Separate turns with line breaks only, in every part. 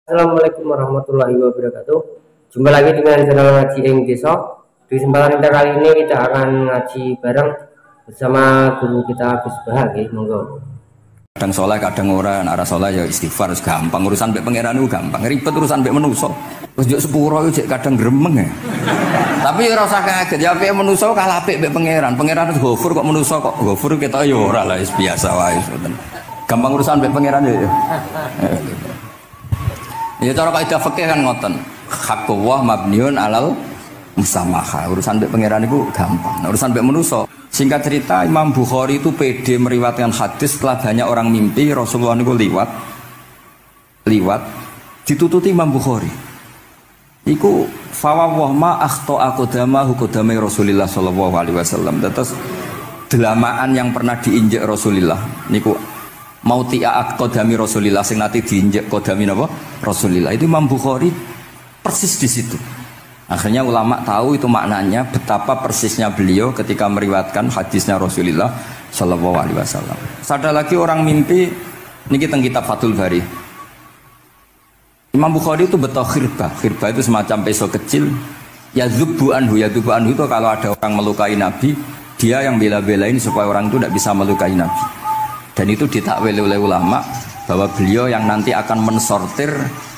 Assalamualaikum warahmatullahi wabarakatuh. Jumpa lagi dengan channel ngaji ing desa. Di kesempatan kita kali ini kita akan ngaji bareng bersama guru kita Gus Bahar. Monggo.
Kadang soleh, kadang ora, arah soleh ya istighfar, gampang urusan mbek pangeran itu gampang, ribet urusan mbek manusa. Wis yo sepuro yo jek kadang gremeng ya. Tapi ora usah kaget, ya apik manusa kalah apik mbek pangeran. Pangeran itu Ghafur kok manusa kok Ghafur kita yo ora lah, biasa wae ngoten. Gampang urusan mbek pangeran ya. Ya cara kaidah fikih kan ngoten. Haqqullah mabniun alal musamaha. Urusan mbek pangeran itu gampang. Nah, urusan mbek manusa. Singkat cerita Imam Bukhari itu pede meriwayatkan hadis setelah banyak orang mimpi Rasulullah itu liwat ditututi Imam Bukhari. Iku fawwah ma akhta aqdama hukudame Rasulullah sallallahu alaihi wasallam. Terus delamaan yang pernah diinjek Rasulullah niku mautia aqdami Rasulullah sing nate diinjek kodami napa Rasulullah. Itu Imam Bukhari persis di situ. Akhirnya ulama tahu itu maknanya betapa persisnya beliau ketika meriwayatkan hadisnya Rasulullah Shallallahu Alaihi Wasallam. Ada lagi orang mimpi, ini kita kitab Fathul Bari. Imam Bukhari itu betul khirbah. Khirbah itu semacam peso kecil. Ya zubu anhu itu kalau ada orang melukai Nabi, dia yang bela-belain supaya orang itu tidak bisa melukai Nabi. Dan itu ditakwil oleh ulama bahwa beliau yang nanti akan mensortir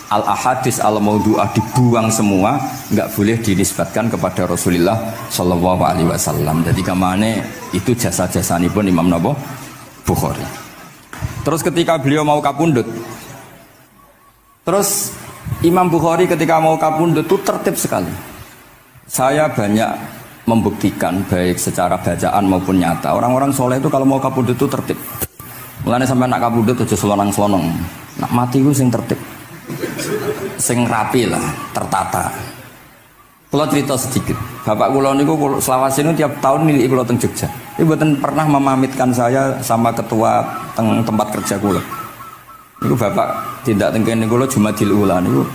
al-ahadis al-maudu'ah, dibuang semua, nggak boleh dinisbatkan kepada Rasulullah Shallallahu Alaihi Wasallam. Jadi kemana itu jasa-jasa ini pun Imam Bukhari. Terus ketika beliau mau kapundut, terus Imam Bukhari ketika mau kapundut itu tertib sekali. Saya banyak membuktikan baik secara bacaan maupun nyata. Orang-orang soleh itu kalau mau kapundut itu tertib. Mulanya sampai nak kapundut itu selonang-selonong. Nak mati itu sing tertib. Sing rapi lah, tertata. Kalau cerita sedikit, bapak kula niku selawase niku tiap tahun milih kula teng Jogja. Ibu mboten pernah memamitkan saya sama ketua teng tempat kerja kula. Niku bapak tindak teng kene kula Jumadil Ula niku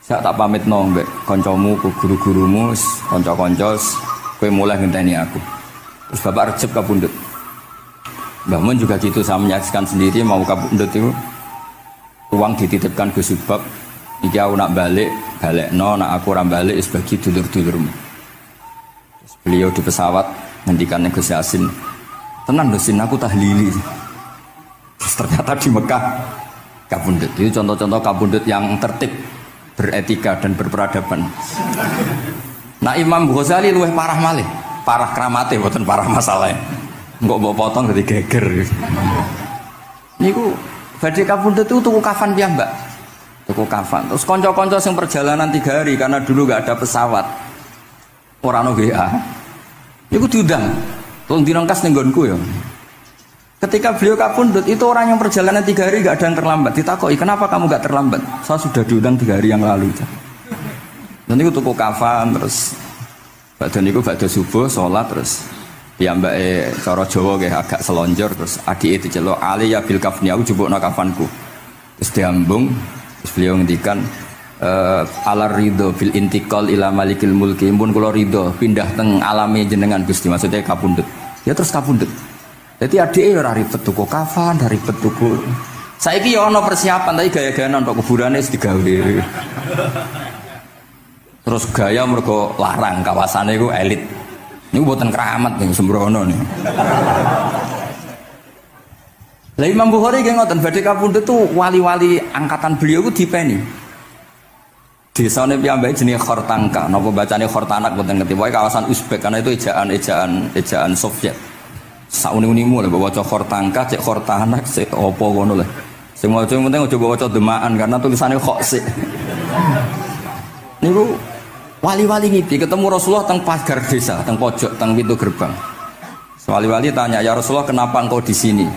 saya tak pamitno mbek kancamu, guru-gurumu, kanca-kanca kowe mulai ngenteni aku. Terus bapak Recep kapundhut. Mbah Mun juga gitu, saya menyaksikan sendiri mau kapundhut itu uang dititipkan Gus Subab. Iki aku nak balik no, nak aku ora balik wis bagi dulur-dulurmu. Beliau di pesawat ngendikan Gus Yasin, tenan lho Sin, aku tahlili. Terus ternyata di Mekah kapundhut. Itu contoh-contoh kapundhut yang tertib, beretika dan berperadaban. Nah Imam Ghazali luwih parah malih, parah kramate mboten parah masalahnya. Engko mbok potong dadi geger. Niku badhe kapundhut itu tuku kafan piyambak. Tuku kafan. Terus konco-konco yang perjalanan 3 hari karena dulu gak ada pesawat. Ora ono WA. Iku diundang. Tolong dirangkas ning nggonku ya. Ketika beliau kapundhut itu orang yang perjalanan 3 hari gak ada yang terlambat. Ditakoki, "Kenapa kamu gak terlambat?" "Saya sudah diundang 3 hari yang lalu." Dan itu tuku kafan terus badhe niku badhe subuh salat terus piyambake cara Jawa nggih agak selonjor terus adike diceluk, "Ali ya bil kafni, aku jupukno kafanku." Terus diambung. Beliau ngendikan ala ridho bil intikal ila malikil mulki, pun kula ridho pindah teng alame jenengan Gusti, maksudnya kapundhut. Ya terus kapundhut. Jadi adike ora ribet tuku kafan, ora ribet tuku. Saiki ya ana persiapan tapi gaya-gayaan untuk kuburane wis digawe. Terus gaya mergo larang kawasane iku elit. Niku mboten keramat ning sembrono nih. Lah Imam Bukhari nggih ngoten, badhe kapundhut tuh wali-wali angkatan beliau ku dipeni. Desane piyambake jenenge Khortangka, napa bacane Khortanak mboten ngerti. Pokoke kawasan Uzbek karena itu ejaan Soviet. Sauni-unimu lho waca Khortangka, cek Khortanak, cek apa ngono lho. Sing maca penting aja waca demaan karena tulisannya kok sik. Niku wali-wali ngiti ketemu Rasulullah teng pagar desa, teng pojok, teng pintu gerbang. Wali-wali tanya, "Ya Rasulullah, kenapa engkau di sini?"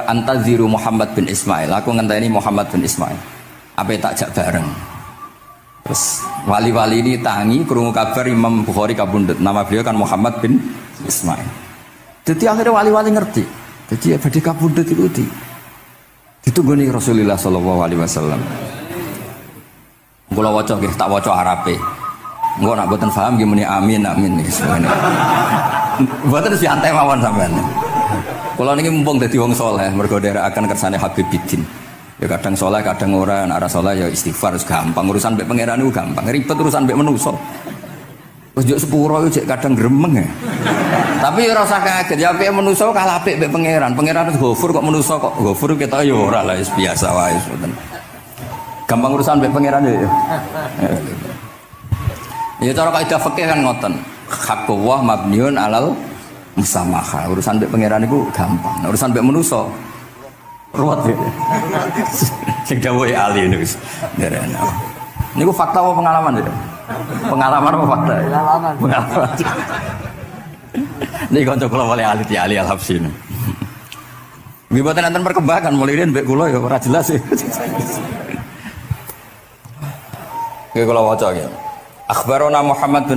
Antaziru Muhammad bin Ismail, aku ngenteni Muhammad bin Ismail. Apa tak jak bareng. Terus wali-wali ini tangi krungu kabar Imam Bukhari kapundhut. Nama beliau kan Muhammad bin Ismail. Jadi akhirnya wali-wali ngerti. Jadi badhe kapundhut itu ditunggoni Rasulullah sallallahu alaihi wasallam. Kula waca nggih, tak waca Arabe. Engko nak mboten paham nggih muni amin nih semuanya. Mboten santai mawon sampean. Kalau ini mumpung dadi wong soleh, mergo akan kersane Habib Bidin. Ya kadang soleh, kadang ora, arah soleh ya istighfar gampang. Urusan mbek pangeran itu gampang. Ribet urusan mbek manusa. Wis yo sepuro yo kadang gremeng ya. Tapi ora usah kaget ya apik manusa kalah apik mbek pangeran. Pangeran itu Ghafur kok manusa kok Ghafur kita yo ora lah biasa wae ngoten. Gampang urusan mbek pangeran ya. Ya cara kaidah fikih kan ngoten. Haqqullah mabniun alal musamaha. Urusan mbek pangeran iku gampang. Nah, urusan mbek manusa ruwet ya. Sing dawuhe ahli niku wis nderene. Niku fakta apa pengalaman ya? Pengalaman apa fakta? Pengalaman. Pengalaman. Niki kanca kula oleh ahli ya ahli al-Habsyi. Nggih boten enten perkembangan mulai riyen mbek kula ya ora jelas sih. Nggih kula waca ya. Akhbarana Muhammad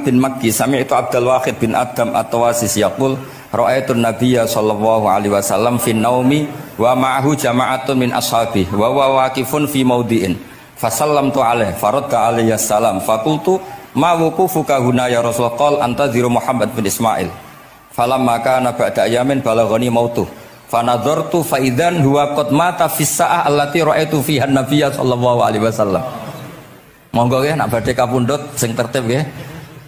bin Makki sami'tu Abdul Wahid bin Adam at-Tawasis yaqul ra'aitu an-nabiyya sallallahu alaihi wasallam fi naumi wa ma'ahu jama'atun min ashabihi wa huwa waqifun fi mawdi'in fasallamtu alaihi faradda alayhi assalam faqultu ma wuqufuka huna ya Rasulullah qala antadhiru Muhammad bin Ismail falamma kana ba'da ayamin balaghani mautuh fanadhartu fa idzan huwa qad mata fi sa'ah allati ra'aitu fiha an-nabiyya sallallahu alaihi wasallam. Monggo nggih nak badhe kapundhut sing tertib nggih.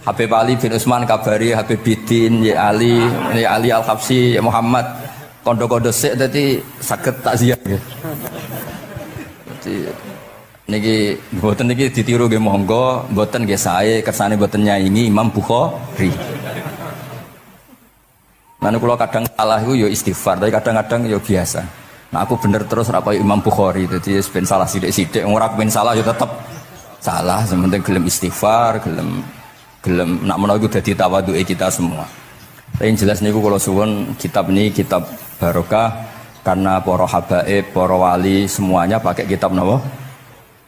Habib Ali bin Utsman kabari Habib Bidin ya Ali Al-Habsyi ya Muhammad kondo-kondo sik dadi saged takziah nggih. Dadi niki mboten niki ditiru nggih monggo, mboten nggih sae kersane mboten nyaingi Imam Bukhari. Lan kula kadang salah iku ya istighfar, tapi kadang-kadang ya biasa. Nah aku bener terus ora kaya Imam Bukhari, dadi ben salah sithik-sithik ora ben salah ya tetep salah, sementing gelem istighfar, gelem nak menawa iku dadi tawadhuke kita semua. Tapi yang jelas niku kula suwun kitab ini kitab barokah karena para habaib, para wali semuanya pakai kitab napa?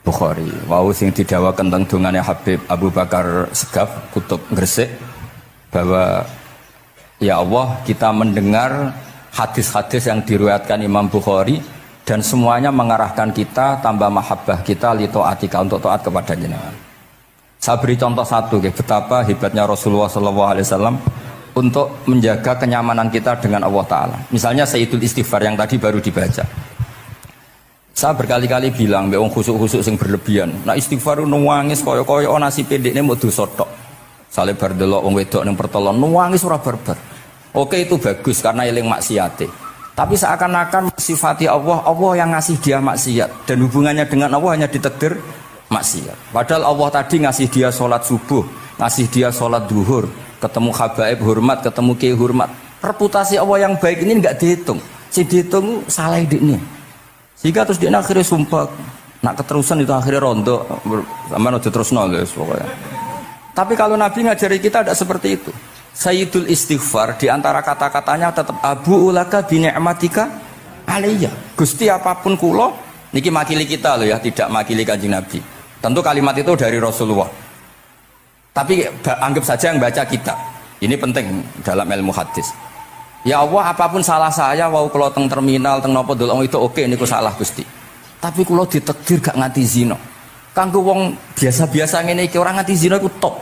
Bukhari. Wau sing didhawaken teng dongane Habib Abu Bakar Segaf Kutub Gresik bahwa ya Allah kita mendengar hadis-hadis yang diriwayatkan Imam Bukhari dan semuanya mengarahkan kita tambah mahabbah kita li taatika untuk taat kepada jenengan. Saya beri contoh satu, betapa hebatnya Rasulullah SAW untuk menjaga kenyamanan kita dengan Allah Taala. Misalnya Sayyidul Istighfar yang tadi baru dibaca. Saya berkali-kali bilang, wong khusuk-khusuk sing berlebihan. Nah istighfar nuwangis koyo-koyo nasi pendekne mau dosa tok. Sale bar delok wong wedok ning pertolon nuwangis ora barbar. Oke itu bagus karena eling maksiate. Tapi seakan-akan sifati Allah yang ngasih dia maksiat dan hubungannya dengan Allah hanya ditakdir maksiat. Padahal Allah tadi ngasih dia sholat subuh, ngasih dia sholat duhur, ketemu habaib hormat, ketemu kiai hormat. Reputasi Allah yang baik ini nggak dihitung. Si dihitung salah ini. Sehingga terus dia akhirnya sumpah, nak keterusan itu akhirnya rontok, sama udah terus guys pokoknya. Tapi kalau Nabi ngajari kita tidak seperti itu. Sayyidul Istighfar diantara kata-katanya tetap Abu ulaka bi ni'matika alayya. Gusti apapun kula niki makili kita loh ya, tidak makili Kanjeng Nabi. Tentu kalimat itu dari Rasulullah. Tapi anggap saja yang baca kita. Ini penting dalam ilmu hadis. Ya Allah apapun salah saya wau kula teng terminal teng napa delok itu oke niku salah Gusti. Tapi kula ditakdir gak nganti zina. Kanggo wong biasa-biasa ngene iki ora nganti zina iku top.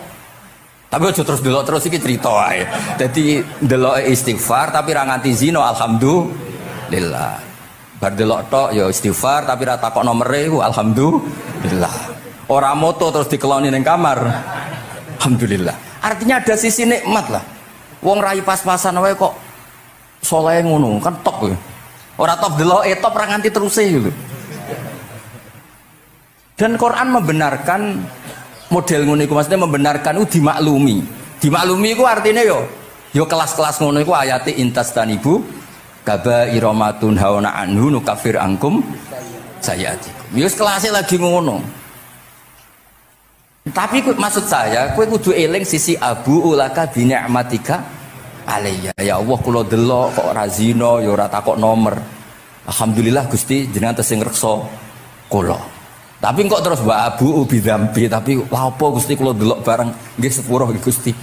Tapi aja terus delok terus iki cerita wae. Dadi delok istighfar tapi ra nganti zina alhamdulillah. Bar delok tok ya istighfar tapi ra takok nomere iku alhamdulillah. Ora moto terus dikeloni ning kamar. Alhamdulillah. Artinya ada sisi nikmat lah. Wong rai pas-pasan wae kok saleh ngono kan top ya. Ora top delok top ra nganti teruse gitu. Dan Quran membenarkan model ngono iku, maksudnya membenarkan itu dimaklumi. Dimaklumi iku artinya yo kelas-kelas ngono iku ayate intastanibu kaba'ira ma tunhauna anhu nukafir angkum sayatikum. Yo kelasé lagi ngono. Tapi maksud saya kowe kudu eling sisi Abu ulaka bi ni'matika alayya. Ya Allah kula delok kok ora zina ya ora takok nomor. Alhamdulillah Gusti jenengan tesih ngreksa kula. Tapi kok terus wa abu bidzambi tapi lha apa Gusti kula delok bareng nggih sepuro Gusti.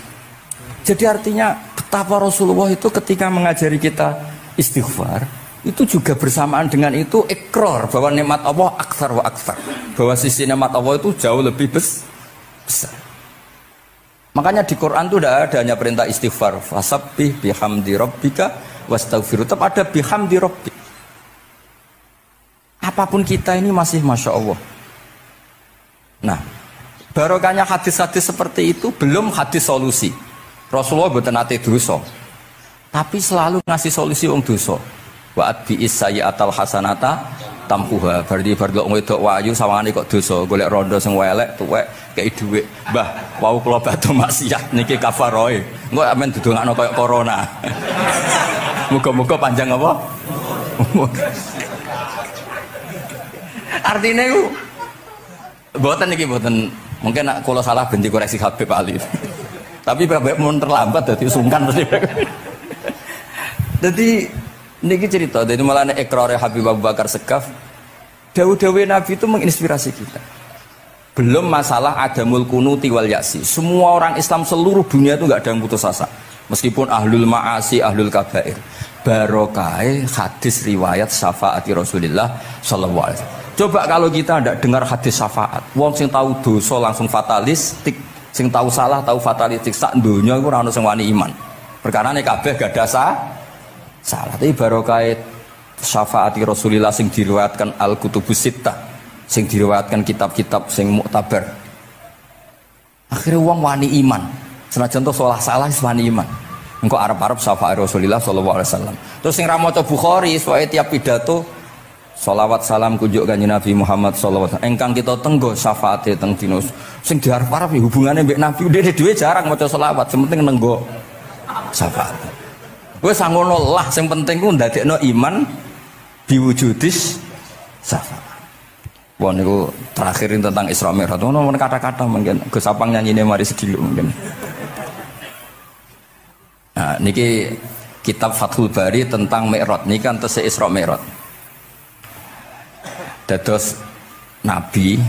Jadi artinya betapa Rasulullah itu ketika mengajari kita istighfar itu juga bersamaan dengan itu ikrar bahwa nikmat Allah aktsar wa aktsar. Bahwa sisi nikmat Allah itu jauh lebih besar. Makanya di Quran itu tidak ada hanya perintah istighfar. Fasabbih bihamdi rabbika wastaghfir. Tetap ada bihamdi rabbik. apapun kita ini masih Masya Allah. Nah, barokahnya hadis-hadis seperti itu belum hadis solusi. Rasulullah mboten nate dosa. Tapi selalu ngasih solusi wong dosa. Wa atbi'is sayyi'atal hasanata tampuha. Berarti bar wong wedok wayu sawangane kok dosa, golek rondo sing elek tuwek kei dhuwit. Mbah, wau kula badhe maksiat niki kafaroe. Engko amen didongakno kaya corona. Muga-muga panjang apa? Artinya itu mboten niki mboten mungkin kalau salah ben dikoreksi Habib Ali. Tapi bapak mun terlambat dadi sungkan mesti. Jadi niki cerita dari malah ikrare Habib Abu Bakar Segaf. Dawu-dawu Nabi itu menginspirasi kita. Belum masalah adamul kunuti wal yasi. Semua orang Islam seluruh dunia itu enggak ada yang putus asa. Meskipun ahlul ma'asi, ahlul kabair. Barokah hadis riwayat syafaati Rasulullah sallallahu alaihi wasallam. Coba kalau kita tidak dengar hadis syafaat, wong sing tahu dosa langsung fatalistik, sing tahu salah tahu fatalistik, sak donya iku ora ono sing wani iman. Perkarane kabeh gak ada salah. Tapi barokah syafaati Rasulullah sing diriwayatkan Al-Kutubus Sittah, sing diriwayatkan kitab-kitab sing muktabar. Akhirnya wong wani iman. Senajan to salah wis wani iman. Engko arep-arep syafaat Rasulullah sallallahu alaihi wasallam. Terus sing ra maca Bukhari, soalnya tiap pidato sholawat salam kunjuk kanjeng Nabi Muhammad sallallahu alaihi wasallam. Engkang kita tenggo syafaate teng dina sing diarep-arep hubungane mbek Nabi dhewe jarang maca sholawat, sementing nenggo syafaat. Wis ngono lah, sing penting ku ndadekno iman biwujudis syafaat. Wah niku terakhirin tentang Isra Mi'raj. Ono kata-kata mungkin Gus Apang nyanyine mari sediluk mungkin. Nah, niki kitab Fathul Bari tentang Mi'raj. Niki kan tesih Isra Mi'raj. Dados nabi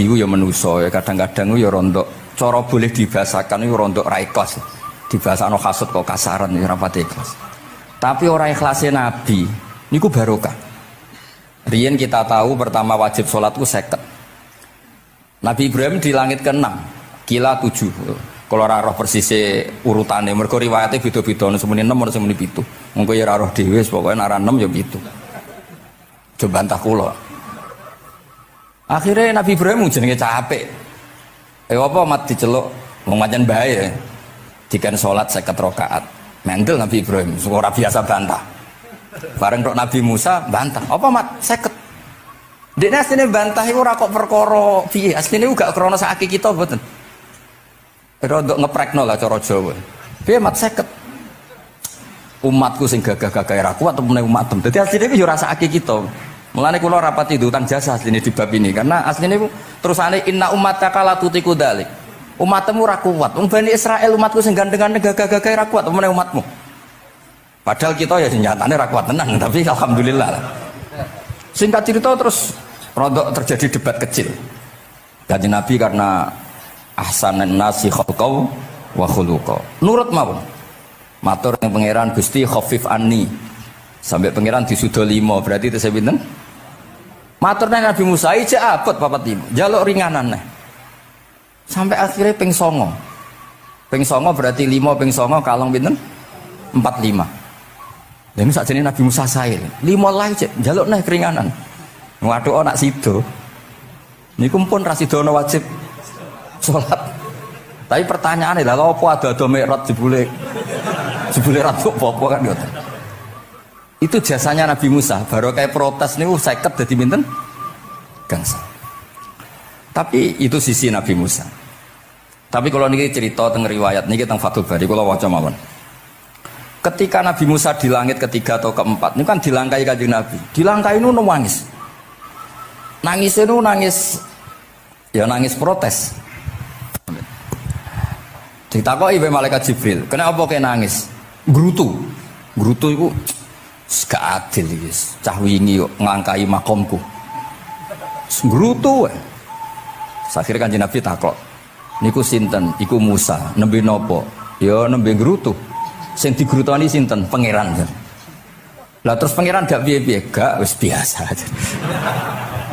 ku ya manusa ya kadang-kadang ku ya rondok cara boleh dibahasakan ku rondok ra ikhlas. Dibahasano hasud kok kasaran ya ora pati ikhlas. Tapi ora ikhlase nabi niku barokah. Riyen kita tahu pertama wajib sholat ku 50. Nabi Ibrahim di langit ke-6, kila 7. Kalau ora roh persise urutane, mergo riwayate beda-beda, ono semene 6 ono semene 7. Mengko ya ora roh dhewe, pokoke nek ora 6 ya 7. Coba bantah kula. Akhirnya Nabi Ibrahim jenenge capek. Apa mat diceluk wong pancen bae. Dikan salat 50 rakaat. Mendel Nabi Ibrahim, ora biasa bantah. Bareng tok Nabi Musa bantah. Apa mat 50? Dekne asline bantah iku ora kok perkara piye. Asline gak krana sakake kita mboten. Rodok ngeprekno lah cara Jawa. Piye mat 50? Umatku sing gagah-gagah ra kuat temene umatem. Dadi asline iku yo rasake kita. Mulane kula rapati utang jasa asline di bab ini karena asline iku terusane inna ummataka la tutiku dzalik. Umatmu ora kuat. Wong Bani Israil umatku sing gandengan gagah-gagah ra kuat temene umatmu. Padahal kita ya nyatane ra kuat tenan, tapi alhamdulillah. Singkat cerita terus rodok terjadi debat kecil. Kanjeng Nabi karena ahsanan nasi khalqau wa khuluqa. Nurut mawon. Matur ning pangeran Gusti khafif anni. Sampai pangeran disudo 5, berarti itu saya pinten? Matur nang Nabi Musa ijek abot 45. Jaluk ringanan neh. Sampai akhirnya ping 9. Ping 9 berarti 5 ping 9 kalong pinten? 45. Lha sakjane Nabi Musa sae 5 lah ijek jaluk neh keringanan. Waduh anak sido. Niku pun ra sidono wajib salat. Tapi pertanyaane lha apa ada Mi'raj jebule ratu apa kan ngoten. Itu jasanya Nabi Musa, baru kayak protes niku 50 dadi pinten? Gangsa. Tapi itu sisi Nabi Musa. Tapi kalau niki cerita teng riwayat niki teng Fathul Bari kula waca mawon. Ketika Nabi Musa di langit ketiga atau keempat, ini kan dilangkai kanjeng Nabi. Dilangkai itu nangis. Nangis itu nangis protes. Ditakoki be malaikat Jibril, kenapa kok nangis? Grutu itu gak adil iki. Cah wingi kok nglangkai makomku. Grutu. Akhire kanjeng Nabi takok, niku sinten? Iku Musa, nembe napa? Ya nembe grutu. Sing digrutoni sinten? Pangeran. Lah terus pangeran gak piye-piye, gak wis biasa aja.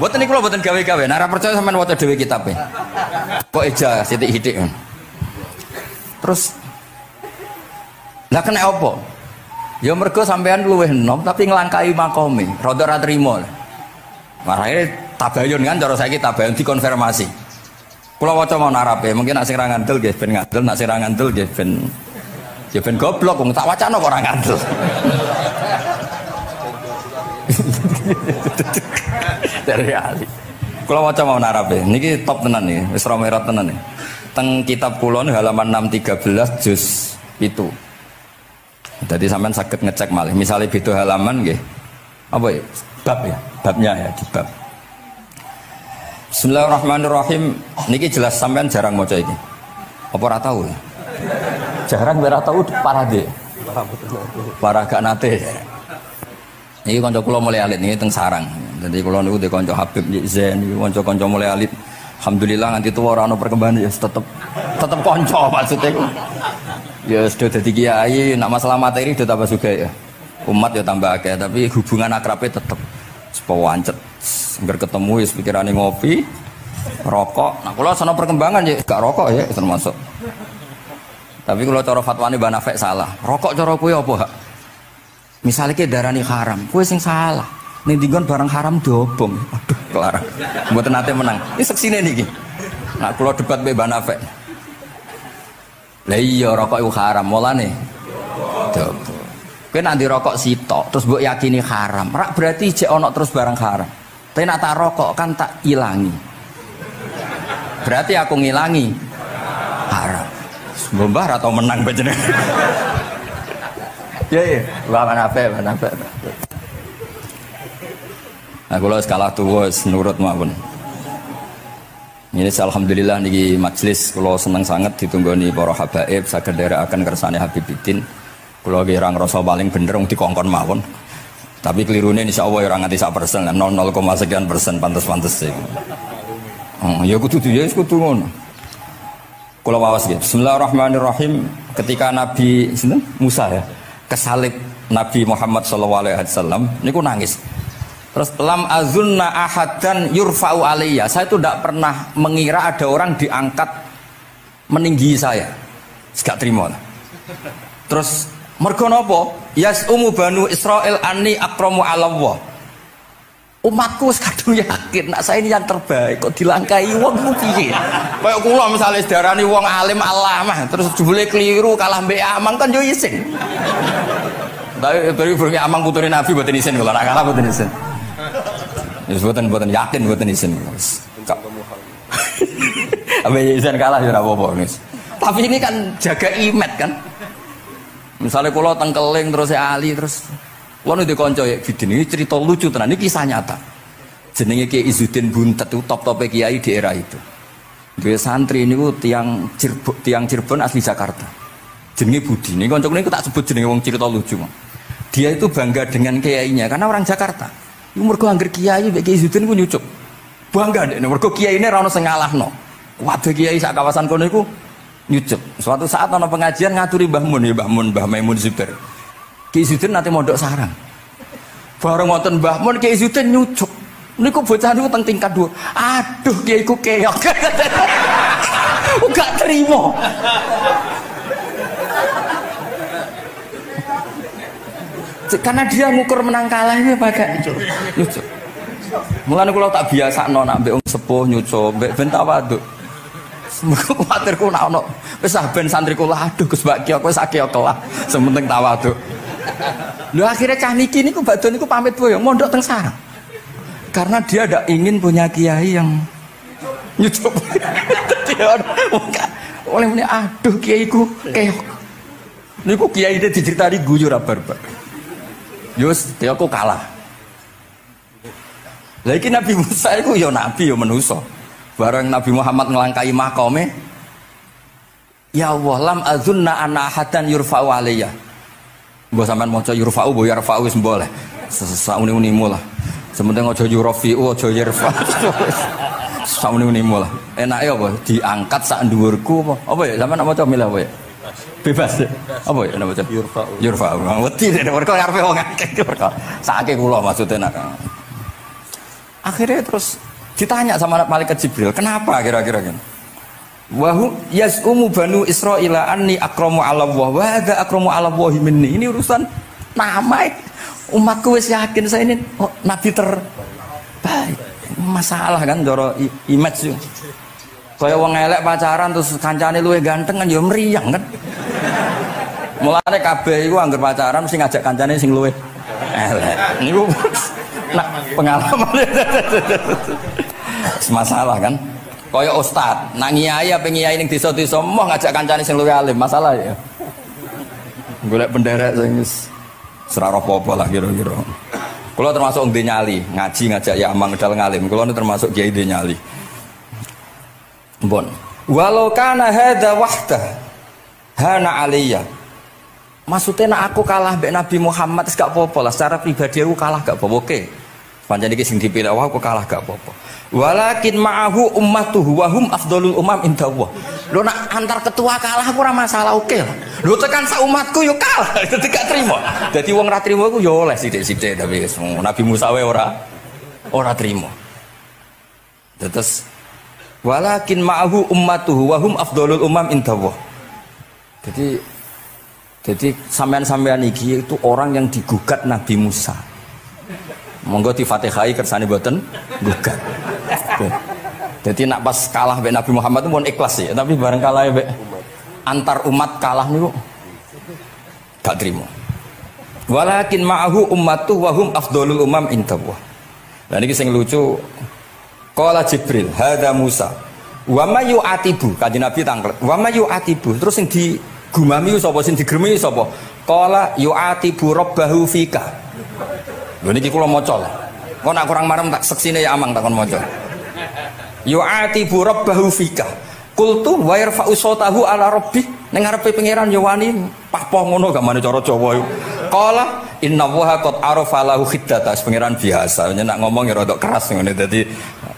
Mboten niku lho mboten gawe-gawe. Nek ora percaya sampean waca dhewe kitabe. Kok eja sithik-sithik. Terus lah kena apa? Ya mergo sampean luwih enom tapi nglangkai makome, rada ora trimo. Marane tabayun kan cara saiki tabayun dikonfirmasi. Kula waca mau narape, mungkin nek sing ra ngandel nggih ben ngandel, nek sing ra ngandel nggih ben ya ben goblok wong tak wacana kok ora ngandel. Dari ali. Kula waca mau narape, niki top tenan nih, wis romerot tenan nih. Teng kitab kula halaman 613 juz itu. Jadi sampean saged ngecek malih. Misalnya beda halaman nggih. Apa ya? Bab ya, babnya ya di bab. Bismillahirrahmanirrahim. Niki jelas sampean jarang maca iki. Apa ora tahu ya? Jarang ora tahu parade. Para gak nate. Niki kanca kula mulai alit niki teng sarang. Jadi kula niku de kanca Habib Zain niku kanca-kanca mulai alit. Alhamdulillah nganti tuwa ora ana perkembangan ya tetep kanca maksudnya iku. Ya sudah dadi kiai, nak masalah materi sudah tambah sugih ya. Umat ya tambah akeh, tapi hubungan akrabnya tetep sepawancet. Engger ketemu wis pikirane ngopi, rokok. Nah, kula sono perkembangan ya gak rokok ya termasuk. Tapi kalau cara fatwane Mbah Nafek salah. Rokok cara kowe apa, Hak? Misale ki darani haram, kowe sing salah. Ning dinggon barang haram diobong. Aduh, kelar. Mboten nate menang. Iki seksine niki. Nah, kula debat mbek Mbah Nafek. Lah iya rokok iku haram, mulane diobong. Kowe nek ndirokok sitok terus mbok yakini haram, rak berarti jek ana terus barang haram. Tapi nak tak rokok kan tak ilangi. Berarti aku ngilangi haram. Mbah atau menang bajene. Ya, mana apa. Nah, kalau skala tuwa nurut mawon. Ini alhamdulillah niki majelis kula seneng sangat ditunggoni para habaib saged nderekaken kersane Habibiddin. Kula ki ora ngrasa paling bener wong dikongkon mawon. Tapi kelirune insyaallah ora nganti 1%, 0,sekian persen pantes-pantes iku. Ya kudu ya kudu ngono. Kula wawas nggih. Bismillahirrahmanirrahim. Ketika Nabi Musa ya kesalib Nabi Muhammad sallallahu alaihi wasallam niku nangis. Terus lam azunna ahadan yurfa'u alayya. Saya itu tidak pernah mengira ada orang diangkat meninggi saya. Gak terima. Terus mergo napa? Yasumu banu Israil anni akramu 'ala Allah. Umatku kadung yakin nak saya ini yang terbaik kok dilangkai wong ku piye? Kayak kula misale sedarani wong alim alamah terus jebule keliru kalah mbek amang kan yo isin. Tapi bari amang putune Nabi mboten isin kula nak kalah mboten isin. Ya mboten yakin mboten isin. Apa isin kalah ya ora apa-apa wis. Tapi ini kan jaga imet kan. Misalnya kula tengkeling terus Ali terus Wono di konco ya, ini cerita lucu tenan, ini kisah nyata. Jenenge Kiai Izzuddin Buntet itu top-top kiai di era itu. Dia santri ini tiang Cirebon asli Jakarta. Jenenge Budi. Ini konco ini tak sebut jenenge wong cerita lucu. Dia itu bangga dengan kiainya karena orang Jakarta. Iku mergo angger kiai mbek Kiai Izzuddin ku nyucuk. Bangga dek mergo kiai ini ra ono sing ngalahno. Waduh kiai sak kawasan kono iku nyucuk. Suatu saat ana pengajian ngaturi Mbah Mun ya Mbah Maimun Zubair. Kiai Izzuddin nanti mondok sarang. Bareng wonten Mbah Mun Kiai Izzuddin nyucuk. Niku bocah niku teng tingkat 2. Aduh Kiai ku keok. Enggak terima. Karena dia ngukur menang kalah ini pakai nyucuk. Mulane kula tak biasakno nak mbek wong sepuh nyucuk, mbek ben tawaduk. Semoga kuwatirku nak ono wis ben santri kula aduh Gus Mbak Kiok wis akeh kelah, sementing tawaduk. Lho akhirnya cah niki niku badhe niku pamit boyo mondok teng sarang. Karena dia tidak ingin punya kiai yang nyucuk. Oleh muni aduh kiaiku keok. Niku kiai itu diceritani guyu ra barbar. Yus, dia aku kalah. Lagi Nabi Musa itu ya Nabi ya manusia. Bareng Nabi Muhammad ngelangkai makome. Ya Allah, lam azunna ana ahadan yurfa'u alayya. Mbok sampean maca yurfa'u bo yarfa'u wis boleh. Sauni-unimu lah. Sementing aja yurfi'u aja yarfa'u. Sauni-unimu lah. Enake apa? Diangkat sak dhuwurku apa? Apa ya sampean maca milih apa ya? Bebas ya? Apa ya nama macam Yurfa'u wedi nek mergo ngarepe wong akeh mergo sakake kula maksudnya nak. Akhirnya terus ditanya sama malaikat Jibril, kenapa kira-kira kan? Wa yasumu banu Israila anni akramu 'ala Allah wa hadza akramu 'ala Allah minni. Ini urusan nama umatku wis yakin saya ini nabi baik. Masalah kan cara image yo. Kaya wong elek pacaran terus kancane luwih ganteng kan ya mriyang kan. Mulane kabeh iku anggere pacaran mesti ngajak kancane sing luwih elek. Niku nah pengalaman. Masalah kan. Kaya ustad, nak ngiyai apa ngiyai ning desa-desa moh ngajak kancane sing luwih alim, masalah ya. Golek penderek sing wis ora apa-apa lah kira-kira. Kula termasuk ndek nyali, ngaji ngajak ya amang ngedal ngalim. Kula termasuk kiai ndek nyali. Bon, walau kana hadza wahda hana aliyya. Maksudnya nak aku kalah mbek Nabi Muhammad wis gak apa-apa lah, secara pribadi aku kalah gak apa-apa. Oke. Pancen iki sing dipilih aku kalah gak apa-apa. Walakin ma'ahu ummatuhu wa hum afdhalul umam indallah. Lho nak antar ketua kalah aku ora masalah, oke lah. Lho tekan sak umatku yo kalah, dadi gak trimo. Dadi wong ra trimo iku yo oleh sithik-sithik tapi Nabi Musa wae ora trimo. Terus walakin ma'ahu ummatuhu wa hum afdhalul umam indallah. Jadi sampean-sampean iki itu orang yang digugat Nabi Musa. Monggo di Fatihai kersane mboten gugat. Jadi nak pas kalah mbek Nabi Muhammad itu pun ikhlas sih, tapi bareng kalah mbek antar umat kalah niku gak trimo. Walakin ma'ahu ummatuhu wa hum afdhalul umam indallah. Lah niki sing lucu. Qala Jibril, hadza Musa. Wa may yu'atibu, kanjeng Nabi tanglet. Wa may yu'atibu, terus sing digumami sapa, sing digremi sapa? Qala yu'atibu rabbahu fika. Lho niki kula maca. Kok nak kurang marem tak seksine ya amang tak kon maca. Yu'atibu rabbahu fika. Qultu wa yarfa'u sautahu ala rabbi. Ning ngarepe pangeran ya wani papoh ngono gak mane cara Jawa iku. Qala innallaha qad arafa lahu khiddata. Pangeran biasa, nek ngomong ya rada keras ngene dadi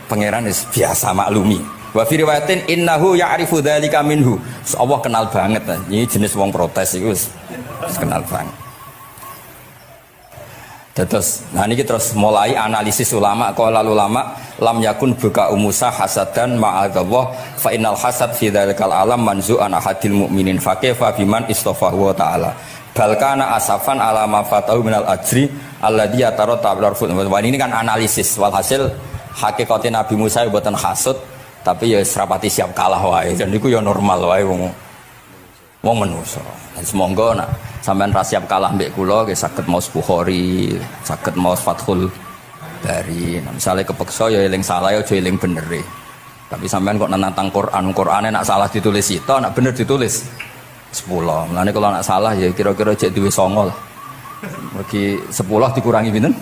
pangeran wis biasa maklumi. Wa fi riwayatin innahu ya'rifu dzalika minhu. Allah kenal banget. Ini jenis wong protes iku wis kenal banget. Terus, nah ini terus mulai analisis ulama. Qala ulama lam yakun buka Musa hasadan ma'adzallah fa innal hasad fi dzalikal alam manzu'an ahadil mu'minin fa kaifa biman istafahu wa ta'ala bal kana asafan ala ma fatahu minal ajri alladhi yatarata bil ini kan analisis walhasil hakikate Nabi Musa mboten hasud tapi ya serapati siap kalah wae dan niku ya normal wae wong manusa. Semoga nak sampean ra siap kalah mbek kula nggih saged maos Bukhari, saged maos Fathul Bari. Nah, misalnya kepeksa ya eling salah ya aja eling bener. Tapi sampean kok nentang Qur'ane nak salah ditulis sito, nak bener ditulis 10. Mulane kalau nak salah ya kira-kira jek duwe 9 lah. Mergi 10 dikurangi pinten?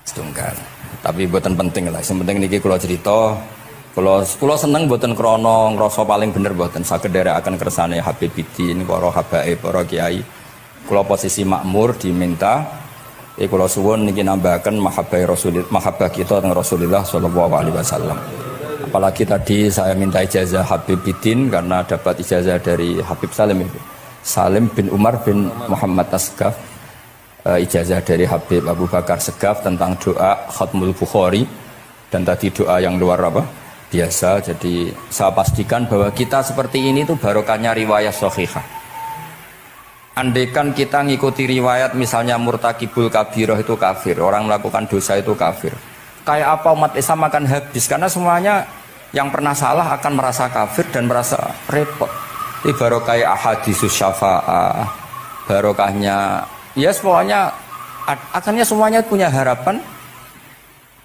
Setunggal. Tapi mboten penting lah. Sing penting niki kula cerita. Kula seneng mboten krana ngrasa paling bener mboten saged nderekaken kersane Habibidin para habaib para kiai. Kula posisi makmur diminta kula suwun niki nambahaken mahabbah kita teng Rasulullah sallallahu alaihi wasallam. Apalagi tadi saya minta ijazah Habibidin karena dapat ijazah dari Habib Salim bin Umar bin Muhammad Asgaf. Ijazah dari Habib Abu Bakar Segaf tentang doa Khatmul Bukhari dan tadi doa yang luar biasa. Jadi saya pastikan bahwa kita seperti ini tuh barokahnya riwayat sahihah. Andaikan kita ngikuti riwayat misalnya murtakibul kabirah itu kafir, orang melakukan dosa itu kafir, kayak apa umat Islam akan habis karena semuanya yang pernah salah akan merasa kafir dan merasa repot. Ini barokah ahadisus syafa'ah, barokahnya ya semuanya akhirnya semuanya punya harapan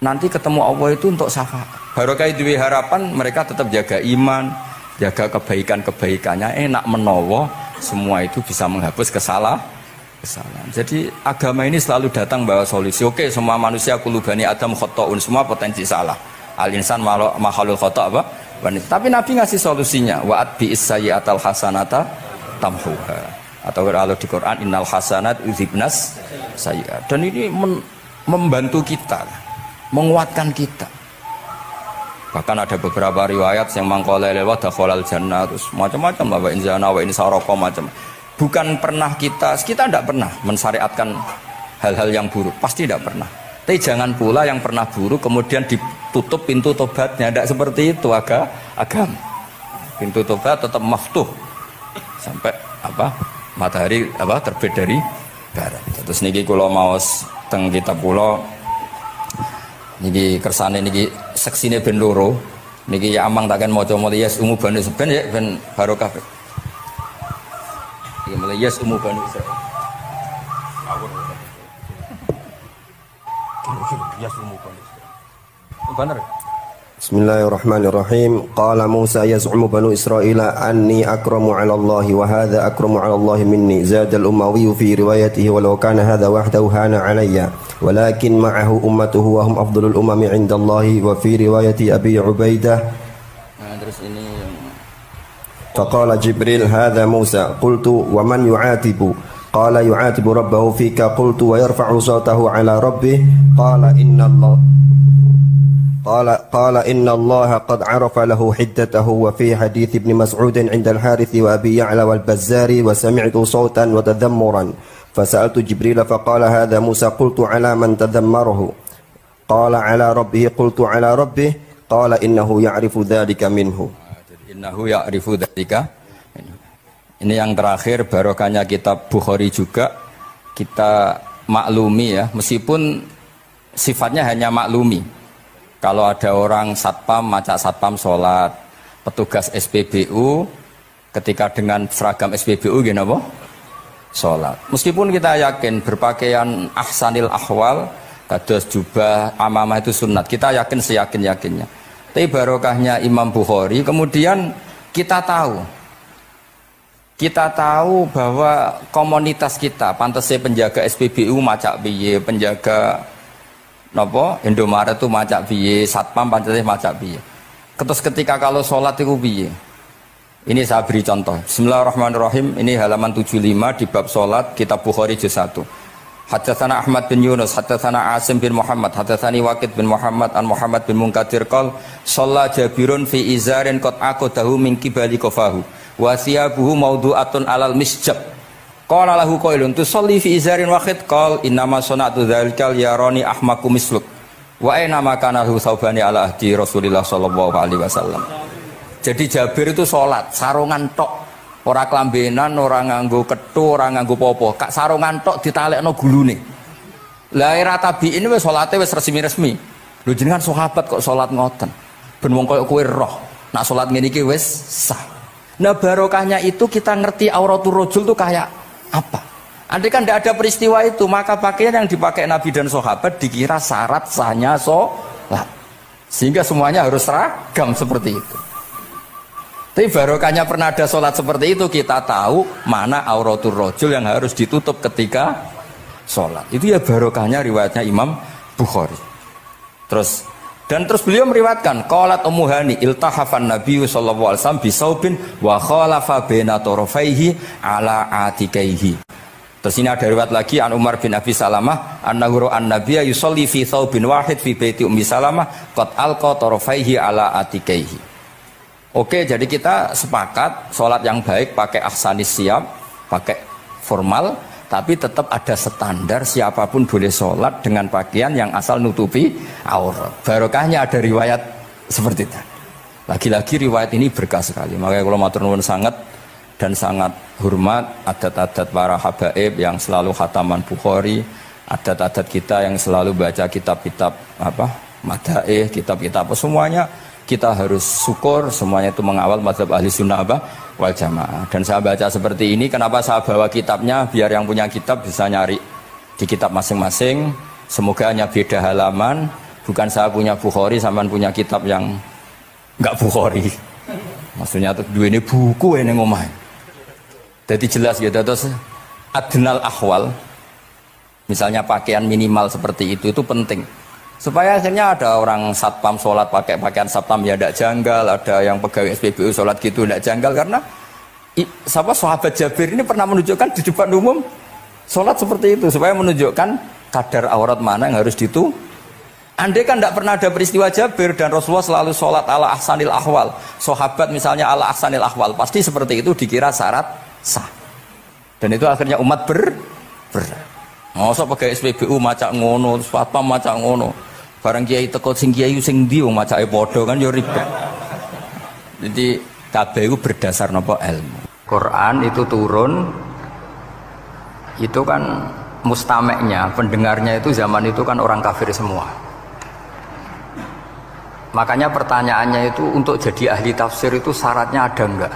nanti ketemu Allah itu untuk syafaat. Barokah duwe harapan mereka tetap jaga iman, jaga kebaikan-kebaikannya, enak menowo semua itu bisa menghapus kesalahan. Jadi agama ini selalu datang bawa solusi. Oke, semua manusia kulubani Adam khotoun, semua potensi salah. Al-insan makhluk khoto apa? Tapi Nabi ngasih solusinya. Wa'at bi'is sayyi'atal hasanata tamhuha. Atau kalau di Quran innal hasanat uzibnas sayyi'at. Dan ini membantu kita, menguatkan kita. Bahkan ada beberapa riwayat yang mangkola lewat dakhalal jannah terus macam-macam lah wa inzana wa insaroko macam. Bukan pernah kita tidak pernah mensyariatkan hal-hal yang buruk, pasti tidak pernah. Tapi jangan pula yang pernah buruk kemudian ditutup pintu tobatnya, tidak seperti itu agama. Pintu tobat tetap maftuh sampai matahari terbit dari barat. Terus niki kula maos teng kitab kula Niki kersane niki seksine ben loro. Niki ya amang takkan maca yes umu banu seben ya ben barokah. Iki mulai yes umu banu Israil. Yes umu banu Israil. Bener.
Bismillahirrahmanirrahim. Qala Musa yaz'umu banu Israila anni akramu 'ala Allah wa hadha akramu 'ala Allah minni. Zada al-Umawi fi riwayatihi walau kana hadha wahdahu hana 'alayya walakin ma'ahu ummatuhu wa hum afdalul umami 'inda Allah wa fi riwayati Abi Ubaidah.
Nah, terus ini
faqala Jibril hadha Musa qultu wa man yu'atibu qala yu'atibu rabbahu fika qultu wa yarfa'u sawtahu 'ala rabbih qala inna Allah قال إن الله قد عرف له حدته وفي حديث ابن مسعود عند الحارث وأبي يعلى والبزار وسمعت صوتا وتذمرا فسألت جبريل فقال هذا موسى قلت على من تذمره قال على ربه قلت على ربه قال إنه يعرف ذلك منه
Ini yang terakhir barokahnya kitab Bukhari juga kita maklumi ya, meskipun sifatnya hanya maklumi. Kalau ada orang satpam, macak satpam sholat, petugas SPBU ketika dengan seragam SPBU gini apa? Sholat. Meskipun kita yakin berpakaian ahsanil ahwal, kados jubah, amamah itu sunat. Kita yakin seyakin-yakinnya. Tapi barokahnya Imam Bukhari, kemudian kita tahu bahwa komunitas kita, pantasnya penjaga SPBU macak piye, penjaga napa Indomaret itu macak piye, satpam pancete macak piye. Terus ketika kalau sholat itu piye? Ini saya beri contoh. Bismillahirrahmanirrahim. Ini halaman 75 di bab sholat kitab Bukhari juz 1. Haddatsana Ahmad bin Yunus, haddatsana Asim bin Muhammad, haddatsani Waqid bin Muhammad an Muhammad bin Munkadir qol shalla Jabirun fi izarin qad aqadahu min qibali qafahu wa thiyabuhu mawdu'atun alal misjab. Qala lahu qailun tusalli fi izarin wahid qal innama sana'tu dzalikal yarani ahmaku misluk wa aina ma kana lahu saubani ala ahdi Rasulillah sallallahu alaihi wasallam. Jadi Jabir itu salat sarungan tok, ora klambenan, ora nganggo kethu, ora nganggo popo, kak sarungan tok ditalekno gulune. Lah era tabi'in wis salate wis resmi-resmi. Lho jenengan sahabat kok salat ngoten. Ben wong koyo kowe roh, nak salat ngene iki wis sah. Nah barokahnya itu kita ngerti auratul rajul tuh kayak apa? Andai kan tidak ada peristiwa itu, maka pakaian yang dipakai Nabi dan sahabat dikira syarat sahnya sholat, sehingga semuanya harus seragam seperti itu. Tapi barokahnya pernah ada sholat seperti itu, kita tahu mana auratul rajul yang harus ditutup ketika sholat. Itu ya barokahnya riwayatnya Imam Bukhari. Terus beliau meriwayatkan qalat Ummu Hani iltahafan Nabi sallallahu alaihi wasallam bisaubin wa khalafa baina tarafaihi ala atikaihi. Terus ini ada riwayat lagi an Umar bin Abi Salamah annahu an-nabiyya yusalli fi thawbin wahid fi baiti Ummi Salamah qad alqa tarafaihi ala atikaihi. Oke, jadi kita sepakat sholat yang baik pakai ahsanis siap, pakai formal, tapi tetap ada standar siapapun boleh sholat dengan pakaian yang asal nutupi aurat. Barokahnya ada riwayat seperti itu. Lagi-lagi riwayat ini berkah sekali. Makanya kalau matur nuwun sangat dan sangat hormat adat-adat para habaib yang selalu khataman Bukhari, adat-adat kita yang selalu baca kitab-kitab madaih, kitab-kitab semuanya kita harus syukur, semuanya itu mengawal mazhab ahli sunnah wal jamaah. Dan saya baca seperti ini, kenapa saya bawa kitabnya, biar yang punya kitab bisa nyari di kitab masing-masing. Semoga hanya beda halaman, bukan saya punya Bukhari sampean punya kitab yang enggak Bukhari. Maksudnya tuh dua ini buku ini ngomong. Jadi jelas gitu. Terus adnal ahwal, misalnya pakaian minimal seperti itu penting. Supaya akhirnya ada orang satpam sholat pakai pakaian satpam ya tidak janggal, ada yang pegawai SPBU sholat gitu tidak janggal, karena sahabat Jabir ini pernah menunjukkan di depan umum sholat seperti itu supaya menunjukkan kadar aurat mana yang harus ditu. Andai kan tidak pernah ada peristiwa Jabir dan Rasulullah selalu sholat ala ahsanil ahwal, sahabat misalnya ala ahsanil ahwal, pasti seperti itu dikira syarat sah. Dan itu akhirnya umat masa pegawai SPBU macak ngono, satpam macak ngono. Barang kiai teko sing kiai sing ndi wong macake padha kan ya ribet. Jadi kabeh iku berdasar napa ilmu. Quran itu turun itu kan mustameknya, pendengarnya itu zaman itu kan orang kafir semua. Makanya pertanyaannya itu untuk jadi ahli tafsir itu syaratnya ada enggak?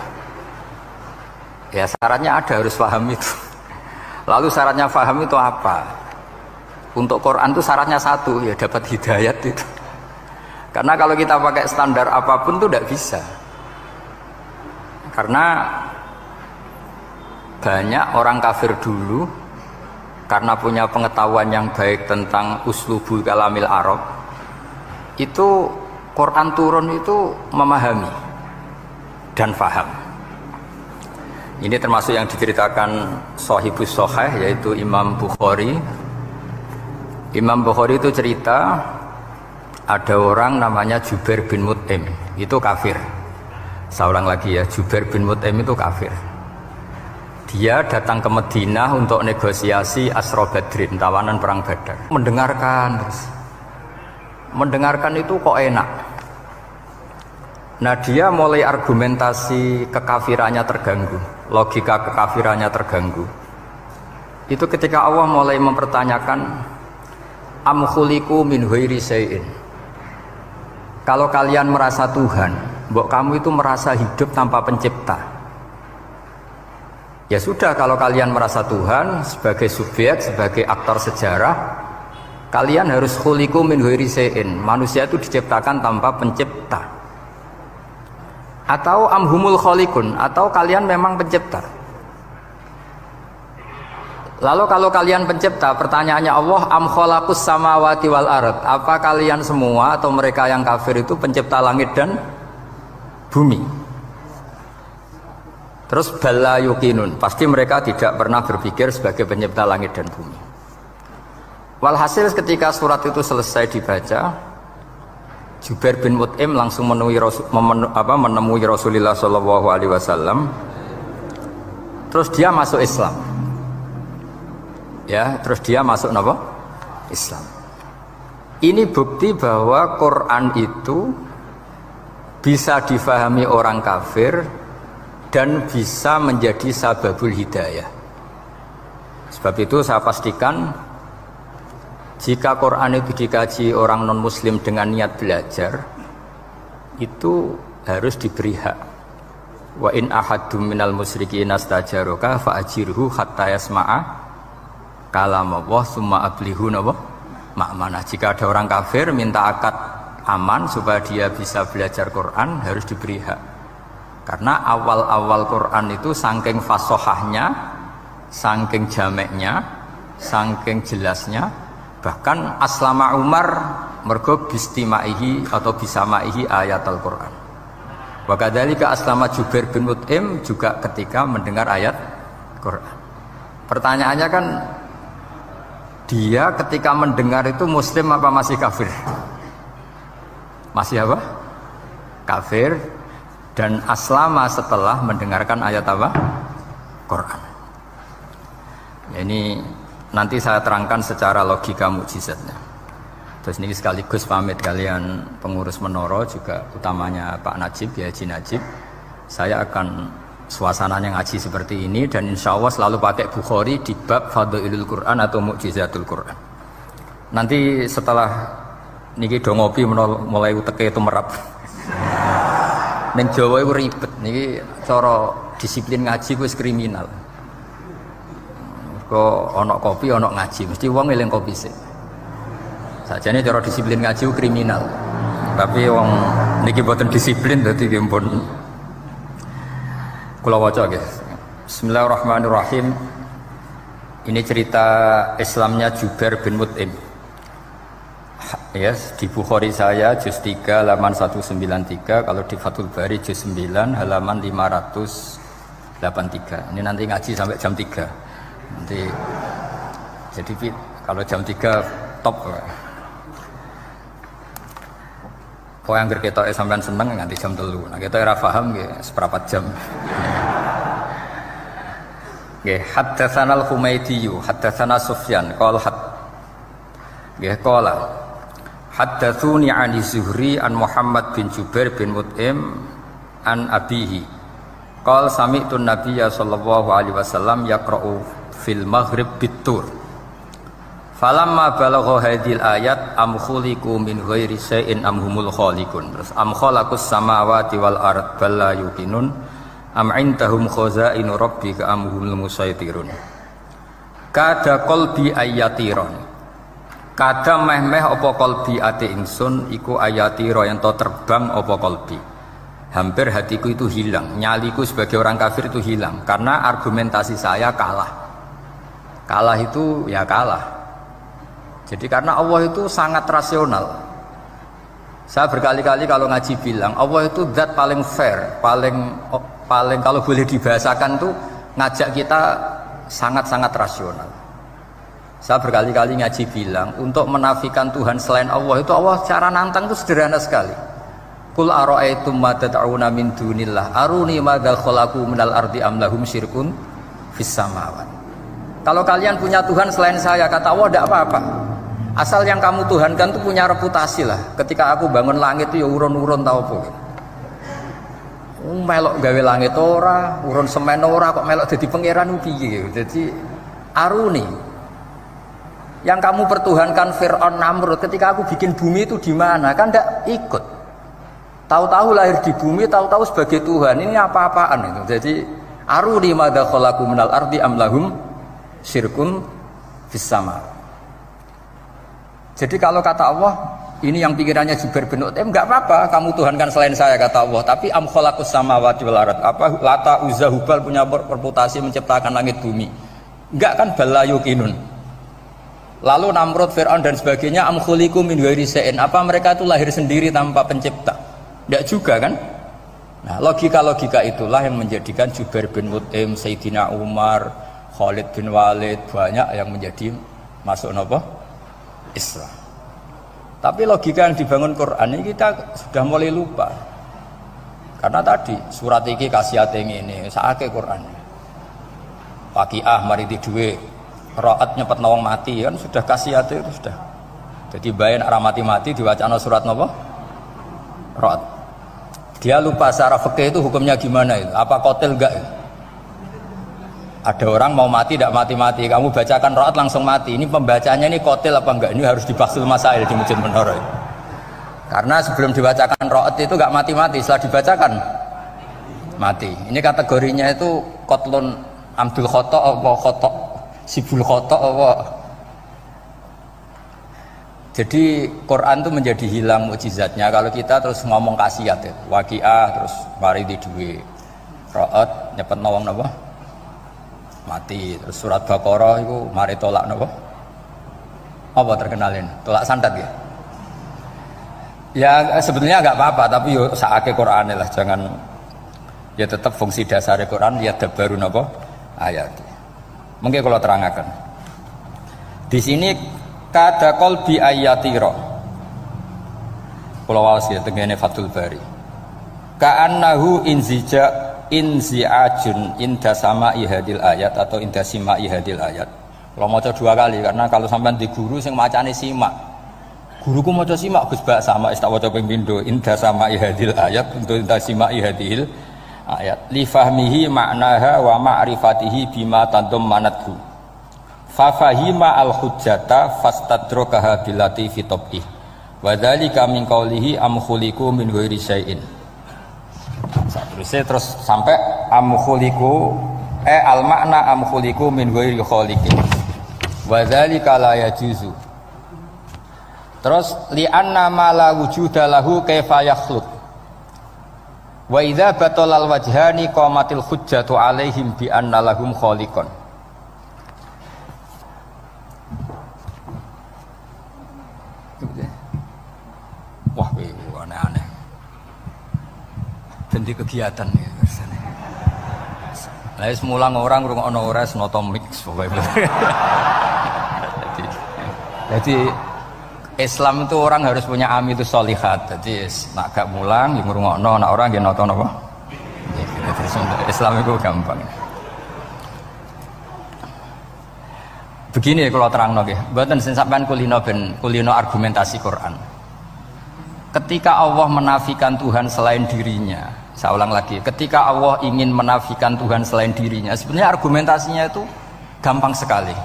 Ya syaratnya ada, harus paham itu. Lalu syaratnya paham itu apa? Untuk Quran itu syaratnya satu, ya dapat hidayat itu. Karena kalau kita pakai standar apapun itu tidak bisa. Karena banyak orang kafir dulu karena punya pengetahuan yang baik tentang uslubul kalamil Arab, itu Quran turun itu memahami dan faham. Ini termasuk yang diceritakan Shahibus Shahih, yaitu Imam Bukhari. Imam Bukhari itu cerita ada orang namanya Jubair bin Mut'im, itu kafir. Saya ulang lagi ya, Jubair bin Mut'im itu kafir. Dia datang ke Madinah untuk negosiasi Asra Badrin, tawanan perang Badar. Mendengarkan terus. Mendengarkan itu kok enak. Nah dia mulai argumentasi kekafirannya terganggu, logika kekafirannya terganggu. Itu ketika Allah mulai mempertanyakan am khuliqu min ghairi syai'in. Kalau kalian merasa Tuhan, mbok kamu itu merasa hidup tanpa pencipta. Ya sudah, kalau kalian merasa Tuhan sebagai subjek, sebagai aktor sejarah, kalian harus khuliqu min ghairi syai'in. Manusia itu diciptakan tanpa pencipta. Atau amhumul khaliqun, atau kalian memang pencipta. Lalu kalau kalian pencipta, pertanyaannya Allah, am khalaqus samawati wal ard, apa kalian semua atau mereka yang kafir itu pencipta langit dan bumi? Terus bala yuqinun, pasti mereka tidak pernah berpikir sebagai pencipta langit dan bumi. Walhasil ketika surat itu selesai dibaca, Jubair bin Mut'im langsung menemui Rasulullah SAW. Terus dia masuk Islam. Ya, terus dia masuk apa? Islam. Ini bukti bahwa Quran itu bisa difahami orang kafir dan bisa menjadi sababul hidayah. Sebab itu saya pastikan jika Quran itu dikaji orang non-muslim dengan niat belajar, itu harus diberi hak. Wa in ahadum minal musyrikin astajaroka fa'ajirhu hatta yasma'a kalam Allah summa ablihu ma'manah. Jika ada orang kafir minta akad aman supaya dia bisa belajar Quran, harus diberi hak. Karena awal-awal Quran itu saking fasohahnya, saking jameknya, saking jelasnya, bahkan aslama Umar mergo bistimaihi atau bisamaihi ayat Al-Quran. Wa kadzalika aslama Jubair bin Mut'im juga ketika mendengar ayat Quran. Pertanyaannya kan, dia ketika mendengar itu muslim apa masih kafir? Masih apa? Kafir. Dan aslama setelah mendengarkan ayat apa? Quran. Ini nanti saya terangkan secara logika mukjizatnya. Terus ini sekaligus pamit kalian pengurus Menoro, juga utamanya Pak Najib, ya Haji Najib. Saya akan suasananya ngaji seperti ini, dan insya Allah selalu pakai Bukhari di bab Fadhailul Quran atau Mukjizatul Quran. Nanti setelah niki do ngopi mulai uteke itu merap. Ning Jawa itu ribet, niki cara disiplin ngaji wis kriminal. Kok ono kopi ono ngaji, mesti wong eling kopi sih. Sajane cara disiplin ngaji kriminal. Tapi wong niki boten disiplin dadi nggih pun kula waca nggih. Bismillahirrahmanirrahim. Ini cerita Islamnya Jubair bin Mut'im. Yes, di Bukhari saya juz 3 halaman 193, kalau di Fathul Bari juz 9 halaman 583. Ini nanti ngaji sampai jam 3. Nanti jadi kalau jam 3 top. Kok yang berketoke sampean seneng nganti jam 3. Nah, kita ora paham nggih seperempat jam. Nggih, haddatsana al-Humaydi, haddatsana Sufyan, qala nggih qala haddatsuni 'ani Zuhri an Muhammad bin Jubair bin Mut'im an abihi qala sami'tu an-nabiyya sallallahu alaihi wasallam yaqra'u fil maghrib bit-tur Falamma balagha hadhil ayat am khuliqu min ghairi syai'in am humul khaliqun. Terus am khalaqus samawati wal ard bal la yuqinun am indahum khazainu rabbika am humul musaytirun. Kada qalbi ayatiron. Kada meh-meh apa qalbi ati ingsun iku ayatiro yang to terbang apa qalbi. Hampir hatiku itu hilang, nyaliku sebagai orang kafir itu hilang karena argumentasi saya kalah. Kalah itu ya kalah. Jadi karena Allah itu sangat rasional. Saya berkali-kali kalau ngaji bilang Allah itu zat paling fair, paling kalau boleh dibahasakan tuh ngajak kita sangat-sangat rasional. Saya berkali-kali ngaji bilang untuk menafikan Tuhan selain Allah itu Allah cara nantang itu sederhana sekali. Qul ara'aytum ma tad'una min dunillah aruni madza khalaqu minal ardi am lahum syirkun fis samawati. Kalau kalian punya Tuhan selain saya, kata Allah tidak apa-apa. Asal yang kamu tuhankan itu punya reputasi lah. Ketika aku bangun langit itu ya urun-urun tau apa. Melok gawe langit ora, urun semen ora, kok melok jadi pangeran piye. Jadi aruni. Yang kamu pertuhankan Fir'aun Namrud ketika aku bikin bumi itu di mana? Kan tidak ikut. Tahu-tahu lahir di bumi, tahu-tahu sebagai Tuhan. Ini apa-apaan itu. Jadi aruni madza khalaqu minal ardi am lahum syirkun fis sama. Jadi kalau kata Allah, ini yang pikirannya Jubair bin Mut'im, enggak apa-apa kamu tuhankan selain saya kata Allah, tapi am khalaqus samawati wal ard. Apa Lata Uzza Hubal punya reputasi menciptakan langit bumi? Enggak kan balayukinun. Lalu Namrud, Fir'aun dan sebagainya am khuliqu min ghairi syai'in. Apa mereka itu lahir sendiri tanpa pencipta? Enggak juga kan? Nah, logika-logika itulah yang menjadikan Jubair bin Mut'im, Sayyidina Umar, Khalid bin Walid banyak yang menjadi masuk apa? Islam. Tapi logika yang dibangun Quran ini kita sudah mulai lupa. Karena tadi surat iki kasihate ngene, sakake Quran. Waqiah mari di duwe, Ra'at nyepet nawang mati kan sudah kasihate itu sudah. Jadi bayan arah mati-mati diwacana surat napa? Ra'at. Dia lupa secara fikih itu hukumnya gimana itu? Apa qatil enggak? Ada orang mau mati tidak mati-mati, kamu bacakan Ra'at langsung mati. Ini pembacanya ini qatil apa enggak? Ini harus dibahsul masail di Masjid Menara. Karena sebelum dibacakan Ra'at itu enggak mati-mati, setelah dibacakan mati. Ini kategorinya itu qatlun amdul khata apa khata sibul khata apa. Jadi Quran itu menjadi hilang mukjizatnya kalau kita terus ngomong khasiat ya. Waqiah terus mari di duwe. Ra'at nyepet nawang napa? Mati. Terus surat Baqarah itu mari tolak napa? Apa terkenalin? Tolak santet ya? Ya sebetulnya enggak apa-apa tapi yo sakake Qur'ane lah, jangan ya tetap fungsi dasar Quran ya dabaru napa? Ayat. Mungkin kalau terangkan. Di sini kada qalbi ayatira. Kula waos ya tengene Fathul Bari. Ka'annahu inzi'ajun inda sama'i hadil ayat atau inda sima'i hadil ayat. Kalau maca dua kali karena kalau sampean di guru sing macane simak. Guruku maca simak Gus Bak sama tak waca ping pindho inda sama'i hadil ayat untuk inda sima'i hadil ayat. Li fahmihi ma'naha wa ma'rifatihi bima tadammanathu. Fa fahima al-hujjata fastadrakaha billati fi tabih. Wa dzalika min qawlihi am khuliqu min ghairi syai'in. Terus sampai am khuliqu al makna am khuliqu min ghairi khaliqin wa dzalika la yajuzu. Terus li anna ma la wujuda lahu kaifa yakhluq wa idza batalal wajhani qamatil hujjatu alaihim bi anna lahum khaliqan. Wah, aneh-aneh. Dan di kegiatan ya biasanya. Lah semulang orang ngrungokno ora noto mix pokoke. Jadi Islam itu orang harus punya amitus sholihat. Jadi nak gak mulang yang ngrungokno, nak orang nggih noto napa? Islam itu gampang. Begini kalau terangno nggih, mboten sing sampean kulino argumentasi Quran. Ketika Allah menafikan Tuhan selain dirinya, saya ulang lagi, ketika Allah ingin menafikan Tuhan selain dirinya, sebenarnya argumentasinya itu gampang sekali.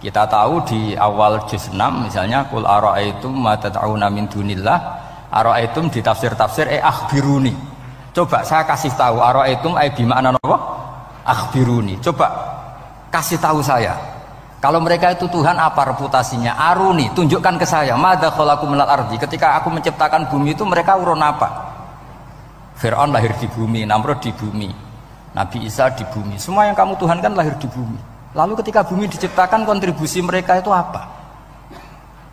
Kita tahu di awal juz 6 misalnya qul ara'aitum ma tad'una min dunillah, ara'aitum di tafsir-tafsir akhbiruni. Coba saya kasih tahu, ara'aitum bi makna apa? Akhbiruni. Coba kasih tahu saya. Kalau mereka itu Tuhan apa reputasinya? Aruni, tunjukkan ke saya. Madza khalaqu minal ardi. Ketika aku menciptakan bumi itu mereka urun apa? Fir'aun lahir di bumi, Namrud di bumi, Nabi Isa di bumi. Semua yang kamu Tuhan kan lahir di bumi. Lalu ketika bumi diciptakan kontribusi mereka itu apa?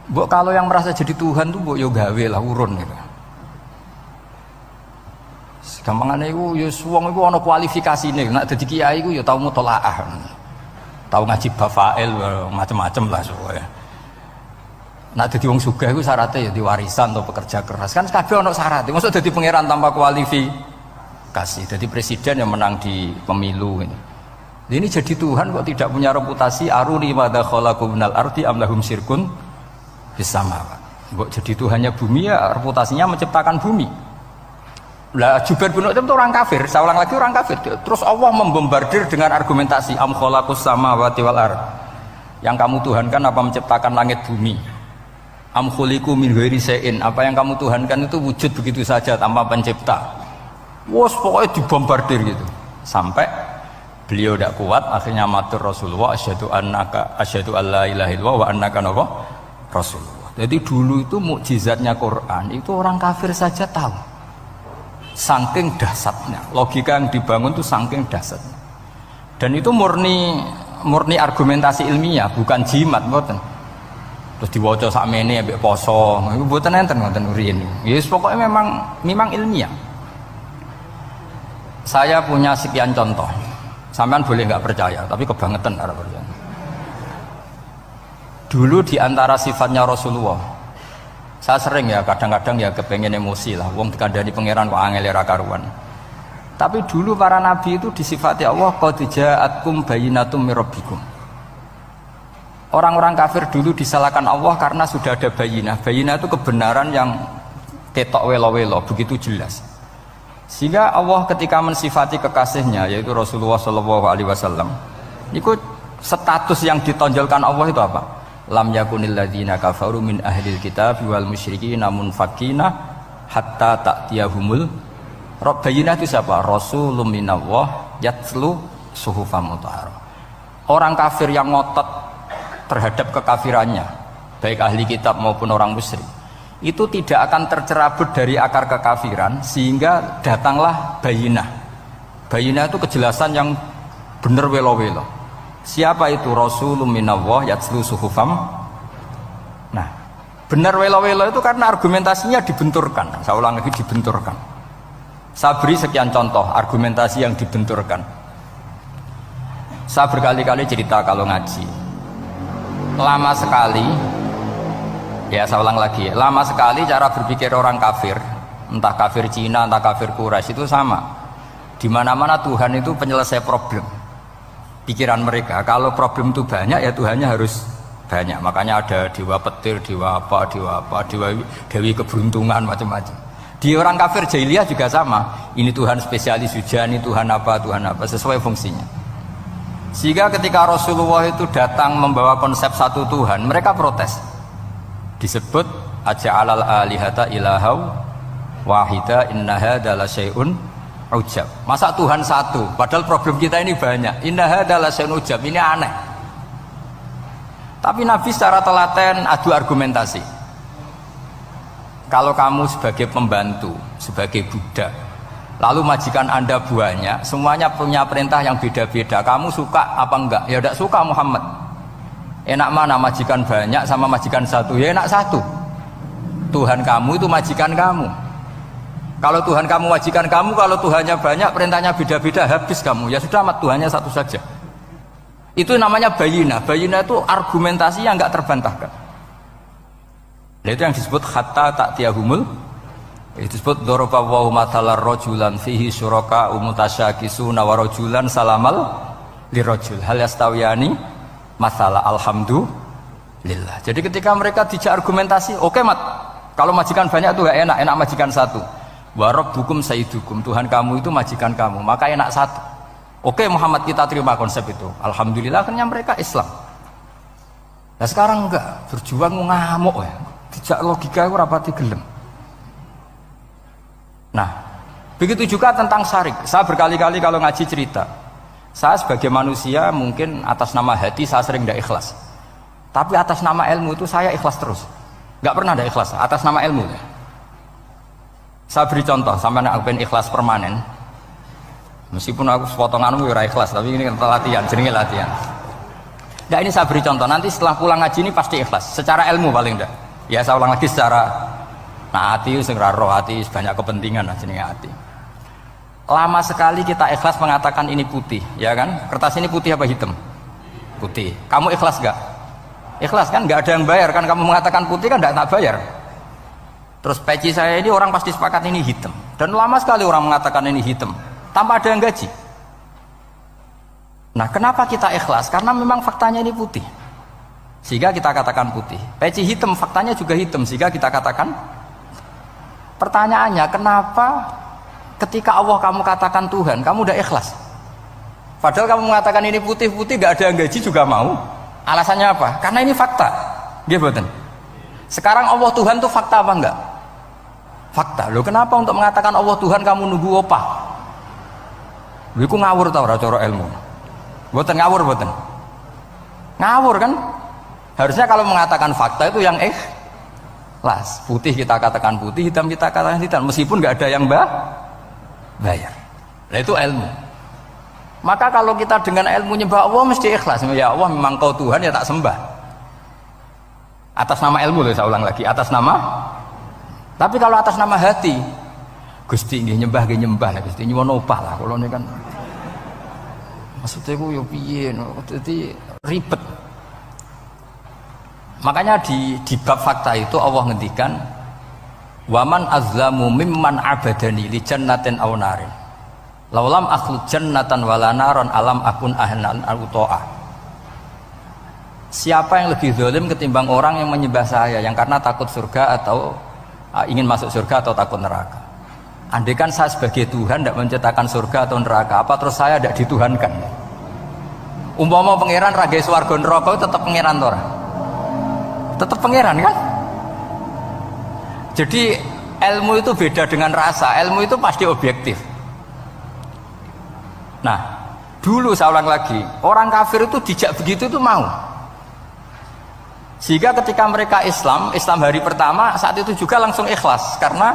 Mbok kalau yang merasa jadi Tuhan tuh mbok yo gawe lah urun gitu. Gampangane iku yo wong iku ana kualifikasine, nek dadi kiai iku yo tau mutolaah. Tau ngaji bafail macam-macam lah soalnya. Nek dadi wong sugih iku syaratnya ya diwarisan atau pekerja keras. Kan kabeh ana syarat. Mosok dadi pangeran tanpa kualifikasi. Dadi presiden yang menang di pemilu ini. Ini jadi Tuhan kok tidak punya reputasi aruni madza khalaqu minal ardi am lahum syirkun fis samawat. Kok jadi Tuhannya bumi ya reputasinya menciptakan bumi. Lah Jubair bin Mut'im itu orang kafir, saya ulang lagi orang kafir. Terus Allah membombardir dengan argumentasi am khalaqus samawati wal ard. Yang kamu Tuhankan apa menciptakan langit bumi? Am khuliqu min ghairi syai'in, apa yang kamu Tuhankan itu wujud begitu saja tanpa pencipta. Wos pokoknya dibombardir gitu. Sampai beliau tidak kuat, akhirnya matur Rasulullah asyhadu alla ilaha illallah wa annaka Rasulullah. Jadi dulu itu mukjizatnya Quran itu orang kafir saja tahu. Saking dahsyatnya, logika yang dibangun itu saking dahsyatnya. Dan itu murni argumentasi ilmiah, bukan jimat, mboten. Terus diwaca sakmene ambek poso, iku mboten enten ngoten riyen. Yes, pokoknya memang ilmiah. Saya punya sekian contoh. Sampean boleh nggak percaya, tapi kebangetan arep percaya. Dulu di antara sifatnya Rasulullah, saya sering ya kadang-kadang ya kepengen emosi lah. Wong dikandani pangeran kok angel ra karuan. Tapi dulu para nabi itu disifati Allah qad ja'atkum bayyinatum mir rabbikum. Orang-orang kafir dulu disalahkan Allah karena sudah ada bayinah. Bayinah itu kebenaran yang ketok welo-welo, begitu jelas. Sehingga Allah ketika mensifati kekasihnya yaitu Rasulullah SAW, itu status yang ditonjolkan Allah itu apa? Lam yakunil ladzina kafaru min ahlil kitab wal musyrikin munfakina hatta ta'tiyahumul Bayinah itu siapa? Rasulun minallah yatlu suhufam mutahharah. Orang kafir yang ngotot terhadap kekafirannya, baik ahli kitab maupun orang musyrik, itu tidak akan tercerabut dari akar kekafiran sehingga datanglah bayinah. Bayinah itu kejelasan yang benar welo-welo. Siapa itu? Rasulun minallah yatlu suhufam. Nah, benar welo-welo itu karena argumentasinya dibenturkan. Saya ulang lagi, dibenturkan. Saya beri sekian contoh argumentasi yang dibenturkan. Saya berkali-kali cerita kalau ngaji. Lama sekali, ya saya ulang lagi, lama sekali cara berpikir orang kafir, entah kafir Cina, entah kafir Quraisy itu sama. Di mana-mana Tuhan itu penyelesai problem. Pikiran mereka, kalau problem itu banyak ya Tuhannya harus banyak. Makanya ada dewa petir, dewa dewi keberuntungan, macam-macam. Di orang kafir jahiliyah juga sama. Ini Tuhan spesialis hujan, ini Tuhan apa, sesuai fungsinya. Sehingga ketika Rasulullah itu datang membawa konsep satu Tuhan, mereka protes. Disebut aja'alal alihata ilahau wahida inna hadza la syai'un ujab. Masa Tuhan satu, padahal problem kita ini banyak. Inna hadza la syai'un ujab, ini aneh. Tapi Nabi secara telaten adu argumentasi. Kalau kamu sebagai pembantu, sebagai budak, lalu majikan Anda banyak, semuanya punya perintah yang beda-beda. Kamu suka apa enggak? Ya tidak suka Muhammad. Enak mana majikan banyak sama majikan satu? Ya enak satu. Tuhan kamu itu majikan kamu. Kalau Tuhan kamu majikan kamu, kalau Tuhannya banyak, perintahnya beda-beda, habis kamu. Ya sudah, amat Tuhannya satu saja. Itu namanya bayinah. Bayinah itu argumentasi yang enggak terbantahkan. Itu yang disebut hatta ta'tiyahumul. Itu disebut daraballahu mathalar rajulan fihi syuraka mutasyakisuna wa rajulan salamal lirajul hal yastawiyani masalah alhamdulillah. Jadi ketika mereka dijak argumentasi, oke mat, kalau majikan banyak itu gak enak, enak majikan satu. Wa rabbukum sayyidukum, Tuhan kamu itu majikan kamu, maka enak satu. Oke Muhammad, kita terima konsep itu. Alhamdulillah akhirnya mereka Islam. Nah sekarang enggak, berjuang ngamuk ya. Tidak logika itu rapati gelem. Nah, begitu juga tentang syarik. Saya berkali-kali kalau ngaji cerita, saya sebagai manusia mungkin atas nama hati saya sering tidak ikhlas. Tapi atas nama ilmu itu saya ikhlas terus. Nggak pernah ada ikhlas atas nama ilmu. Saya beri contoh, sampai aku pengen ikhlas permanen. Meskipun aku sepotonganmu ya ikhlas, tapi ini latihan, jenenge latihan. Nah ini saya beri contoh, nanti setelah pulang ngaji ini pasti ikhlas. Secara ilmu paling enggak. Ya saya ulang lagi secara hati segera roh hati banyak kepentingan lah jenenge hati. Lama sekali kita ikhlas mengatakan ini putih, ya kan? Kertas ini putih apa hitam? Putih. Kamu ikhlas gak? Ikhlas kan? Gak ada yang bayar kan? Kamu mengatakan putih kan gak bayar. Terus peci saya ini orang pasti sepakat ini hitam. Dan lama sekali orang mengatakan ini hitam tanpa ada yang gaji. Nah kenapa kita ikhlas? Karena memang faktanya ini putih sehingga kita katakan putih. Peci hitam faktanya juga hitam sehingga kita katakan. Pertanyaannya, kenapa ketika Allah kamu katakan Tuhan, kamu udah ikhlas? Padahal kamu mengatakan ini putih-putih, gak ada yang gaji juga mau. Alasannya apa? Karena ini fakta. Gitu. Sekarang Allah Tuhan itu fakta apa enggak? Fakta. Loh kenapa untuk mengatakan Allah Tuhan kamu nunggu opah? Loh itu ngawur tau cara ilmu. Boten ngawur boten. Ngawur kan? Harusnya kalau mengatakan fakta itu yang ikhlas. Putih kita katakan putih, hitam kita katakan hitam, meskipun nggak ada yang bayar. Nah itu ilmu. Maka kalau kita dengan ilmu nyembah Allah mesti ikhlas. Ya Allah memang kau Tuhan ya tak sembah. Atas nama ilmu loh saya ulang lagi, atas nama. Tapi kalau atas nama hati, Gusti nggih nyembah lah Gusti nyuwun opah lah kalau ini kan. Maksudnya ku yo piye jadi ribet. Makanya di bab fakta itu Allah ngendikan waman azlamu mimman abadani li jannatin aw narin laulam akhluq jannatan wala naron alam akun ahlan al-uto'ah. Siapa yang lebih zalim ketimbang orang yang menyembah saya yang karena takut surga atau ingin masuk surga atau takut neraka. Andai kan saya sebagai Tuhan tidak menciptakan surga atau neraka, apa terus saya tidak dituhankan? Umpama pangeran raga swarga neraka tetap pangeran ora? Tetap pangeran kan? Jadi ilmu itu beda dengan rasa. Ilmu itu pasti objektif. Nah, dulu saya ulang lagi, orang kafir itu dijak begitu itu mau. Sehingga ketika mereka Islam hari pertama saat itu juga langsung ikhlas karena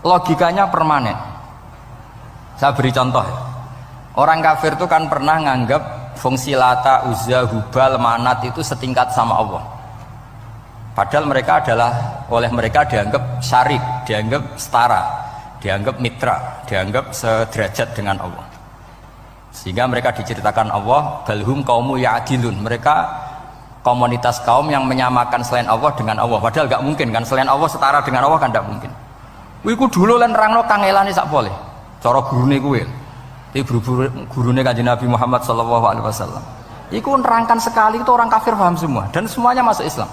logikanya permanen. Saya beri contoh. Orang kafir itu kan pernah nganggap fungsi Lata, Uzza, Hubal, Manat itu setingkat sama Allah. Padahal mereka oleh mereka dianggap syarik, dianggap setara, dianggap mitra, dianggap sederajat dengan Allah. Sehingga mereka diceritakan Allah, balhum qaumu ya'dilun. Mereka komunitas kaum yang menyamakan selain Allah dengan Allah. Padahal gak mungkin kan, selain Allah setara dengan Allah kan gak mungkin. Iku dulu lan nerangno kangelane sak pole. Cara gurune kuwi. Iki gurune Kanjeng Nabi Muhammad sallallahu alaihi wasallam. Iku nerangkan sekali itu orang kafir paham semua dan semuanya masuk Islam.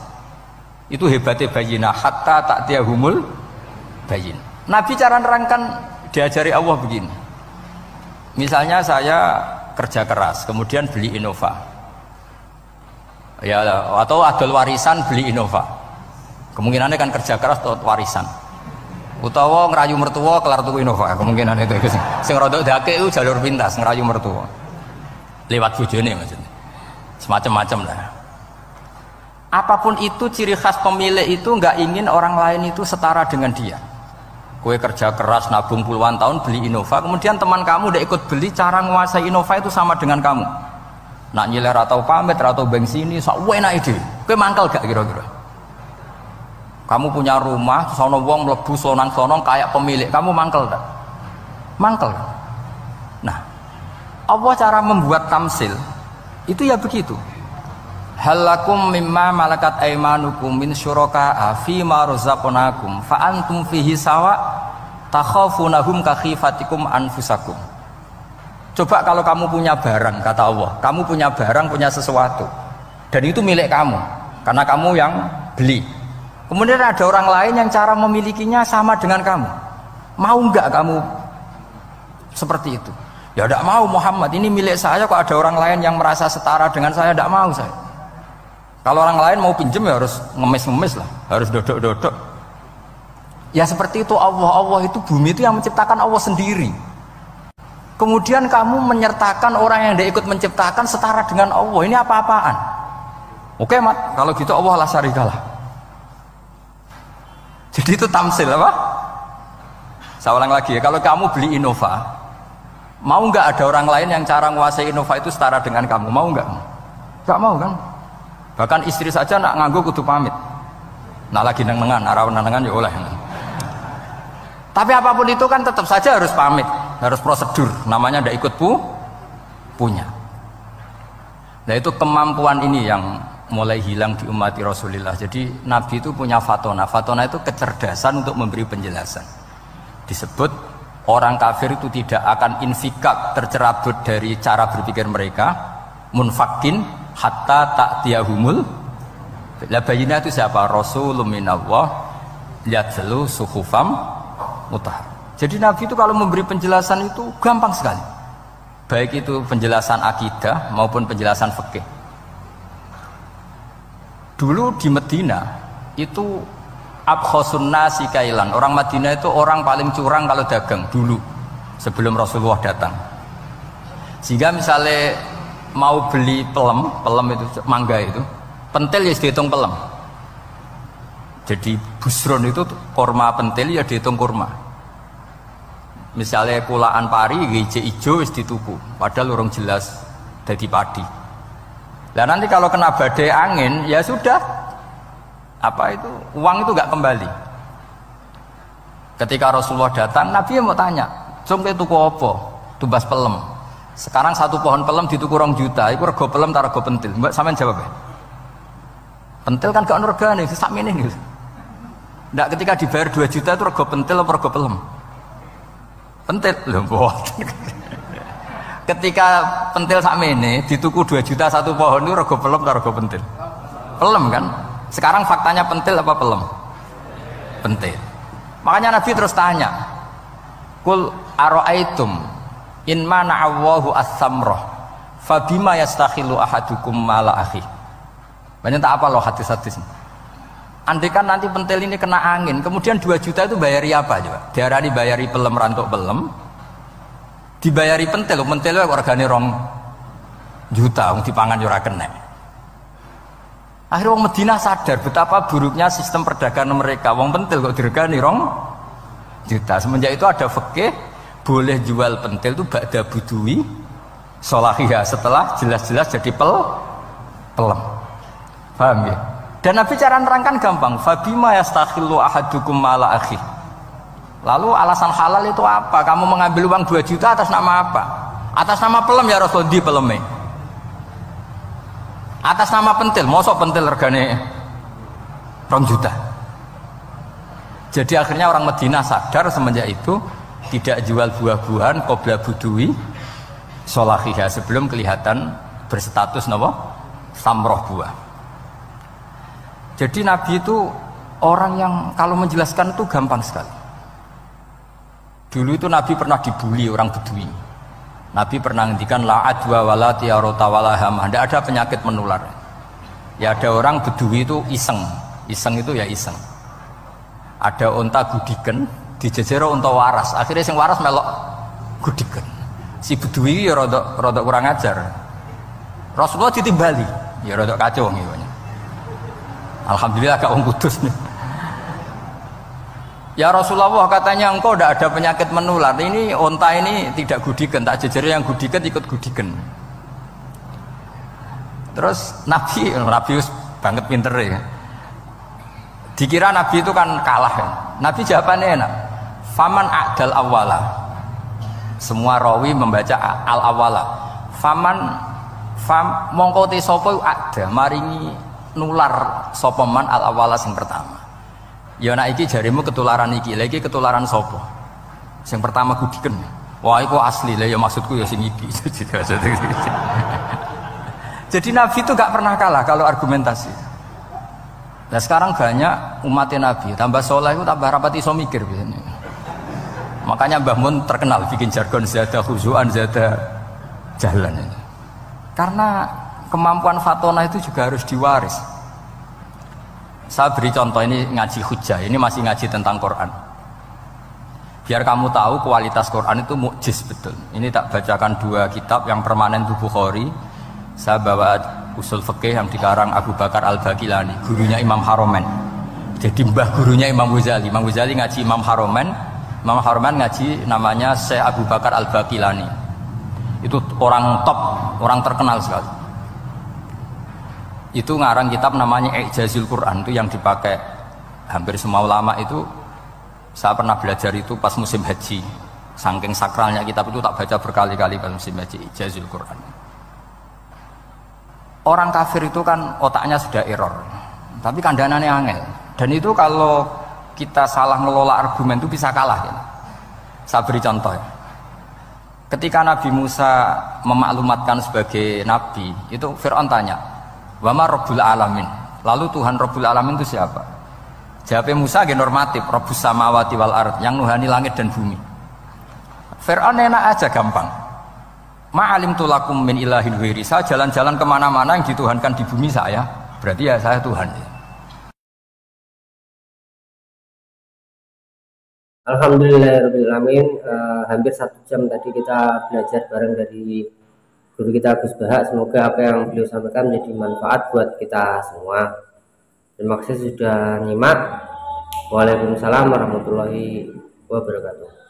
Itu hebatnya bayina hatta ta'tiyahumul bayin. Nabi cara nerangkan diajari Allah begini. Misalnya saya kerja keras kemudian beli Innova. Ya atau adol warisan beli Innova. Kemungkinannya kan kerja keras atau warisan. Utawa ngerayu mertua kelar tuku Innova. Kemungkinan itu sing rodok dake itu jalur pintas ngerayu mertua. Lewat bojone maksudnya. Semacam-macam lah. Apapun itu ciri khas pemilik itu nggak ingin orang lain itu setara dengan dia. Kue kerja keras nabung puluhan tahun beli Innova, kemudian teman kamu udah ikut beli, cara menguasai Innova itu sama dengan kamu. Nak nyiler atau pamit atau bensini, sok enak ide. Kue mangkel gak kira-kira? Kamu punya rumah, sono wong mlebu sonang-sonong kayak pemilik, kamu mangkel tak? Mangkel. Nah, Allah cara membuat tamsil itu ya begitu. Halakum mimma malakat aimanukum min syuraka'a fi ma razaqnakum fa antum fihi sawa takhafunahum ka khifatikum anfusakum. Coba kalau kamu punya barang, kata Allah, kamu punya barang, punya sesuatu dan itu milik kamu karena kamu yang beli. Kemudian ada orang lain yang cara memilikinya sama dengan kamu. Mau enggak kamu seperti itu? Ya tidak mau Muhammad, ini milik saya kok ada orang lain yang merasa setara dengan saya, tidak mau saya. Kalau orang lain mau pinjem ya harus ngemis-ngemis lah, harus dodok-dodok. Ya seperti itu Allah itu bumi itu yang menciptakan Allah sendiri. Kemudian kamu menyertakan orang yang tidak ikut menciptakan setara dengan Allah. Ini apa-apaan? Oke mat, kalau gitu Allah la syarikalah. Jadi itu tamsil apa? Saya ulang lagi ya, kalau kamu beli Innova, mau nggak ada orang lain yang cara menguasai Innova itu setara dengan kamu? Mau nggak? Nggak mau kan? Bahkan istri saja nak nganggo kudu pamit. Nak lagi nengan, arah nengan ya oleh. Tapi apapun itu kan tetap saja harus pamit, harus prosedur. Namanya ndak ikut punya. Nah itu kemampuan ini yang mulai hilang di umat Rasulullah. Jadi Nabi itu punya fatona. Fatona itu kecerdasan untuk memberi penjelasan. Disebut orang kafir itu tidak akan infikak, tercerabut dari cara berpikir mereka, munfakin hatta ta'tiyahumul la bayina. Itu siapa? Rasulun minallah yatlu suhufam mutahhar. Jadi Nabi itu kalau memberi penjelasan itu gampang sekali, baik itu penjelasan akidah maupun penjelasan fikih. Dulu di Medina itu abkhosun nasi kailan, orang Madinah itu orang paling curang kalau dagang dulu sebelum Rasulullah datang. Sehingga misalnya mau beli pelem itu mangga itu, pentil ya dihitung pelem. Jadi busron itu kurma pentil ya dihitung kurma. Misalnya kulaan pari hijau ijo wis dituku, padahal urung jelas dadi padi. Nah nanti kalau kena badai angin ya sudah, apa itu uang itu nggak kembali. Ketika Rasulullah datang, Nabi mau tanya, "Cung tuku apa?" Tumbas pelem. Sekarang satu pohon pelem dituku 2 juta, itu rego pelem ta rego pentil? Mbak sampean jawab ya. Pentil kan gak ono regane, sakmene niku. Ndak ketika dibayar 2 juta itu rego pentil apa rego pelem? Pentil lho mboten. Ketika pentil sakmene dituku 2 juta satu pohon itu rego pelem ta rego pentil? Pelem kan? Sekarang faktanya pentil apa pelem? Pentil. Makanya Nabi terus tanya, "Qul ara'aitum in mana'allahu as-samrah fabima yastakhilu ahadukum mala akhi." Banyak tak apa loh hadis-hadis. Andai kan nanti pentil ini kena angin, kemudian 2 juta itu bayari apa coba? Diarani bayari pelem rantuk pelem, dibayari pentil kok regane 2 juta wong dipangan yo ora kena. Akhirnya wong Madinah sadar betapa buruknya sistem perdagangan mereka. Wong pentil kok diregani 2 juta. Semenjak itu ada fikih boleh jual pentil itu ba'da budui sholahiyah, setelah jelas-jelas jadi pelem. Paham ya? Dan Nabi cara nerangkan gampang, fabima yastakhillu ahadukum mala akhi. Lalu alasan halal itu apa? Kamu mengambil uang 2 juta atas nama apa? Atas nama pelem ya Rasul, di peleme. Atas nama pentil, mosok pentil regane 2 juta. Jadi akhirnya orang Madinah sadar semenjak itu tidak jual buah-buahan qobla budui sholahiyah, sebelum kelihatan berstatus napa? Samroh buah. Jadi Nabi itu orang yang kalau menjelaskan itu gampang sekali. Dulu itu Nabi pernah dibully orang Bedui. Nabi pernah ngendikan la adwa wala tiarota wala hamah, tidak ada penyakit menular. Ya ada orang Bedui itu iseng itu ya iseng. Ada unta gudiken dijejero unta waras, akhirnya sing waras melok gudiken. Si Bedui ya rada kurang ajar. Rasulullah ditimbali, ya rada kacau ngene. Alhamdulillah gak wong kudus nih. Ya Rasulullah, katanya engkau tidak ada penyakit menular. Ini onta ini tidak gudiken, tak jejere yang gudiken ikut gudiken. Terus Nabi banget pinter ya. Dikira Nabi itu kan kalah ya. Nabi jawabannya enak. Faman a'dal awwala. Semua rawi membaca al awwala. Mongko te sapa ada maringi nular sapa man al awwala sing pertama. Ya nek iki jarimu ketularan iki, lha iki ketularan sapa? Sing pertama gudiken. Wah iku asli, lah ya maksudku ya sing iki. Jadi Nabi itu gak pernah kalah kalau argumentasi. Nah sekarang banyak umatnya Nabi, tambah soleh itu tambah rapat iso mikir biasanya. Makanya Mbah Mun terkenal bikin jargon zada khuzuan zada jalan ini. Karena kemampuan fatona itu juga harus diwaris. Saya beri contoh, ini ngaji hujah, ini masih ngaji tentang Quran. Biar kamu tahu kualitas Quran itu mukjiz betul. Ini tak bacakan dua kitab yang permanen itu Bukhari. Saya bawa usul fikih yang dikarang Abu Bakar Al-Baqilani, gurunya Imam Haromen. Jadi mbah gurunya Imam Ghazali. Imam Ghazali ngaji Imam Haromen, Imam Haromen ngaji namanya Syekh Abu Bakar Al-Baqilani. Itu orang top, orang terkenal sekali. Itu ngarang kitab namanya I'jazul Quran, itu yang dipakai hampir semua ulama itu. Saya pernah belajar itu pas musim haji. Saking sakralnya kitab itu tak baca berkali-kali pas musim haji, I'jazul Quran. Orang kafir itu kan otaknya sudah error, tapi kandanannya angel. Dan itu kalau kita salah ngelola argumen itu bisa kalah. Ya. Saya beri contoh. Ketika Nabi Musa memaklumatkan sebagai nabi, itu Fir'aun tanya, "Wama Rabbul Alamin?" Lalu Tuhan Rabbul Alamin itu siapa? Jawabnya Musa normatif, Rabbus samawati wal ard, yang nuhani langit dan bumi. Fir'aun enak aja, gampang. Ma'alim tulakum min ilahin wiri. Saya jalan-jalan kemana-mana yang dituhankan di bumi saya, berarti ya saya Tuhan.
Alhamdulillahirrahmanirrahim. Hampir 1 jam tadi kita belajar bareng dari guru kita Gus Bahak. Semoga apa yang beliau sampaikan menjadi manfaat buat kita semua. Terima kasih sudah nyimak. Waalaikumsalam warahmatullahi wabarakatuh.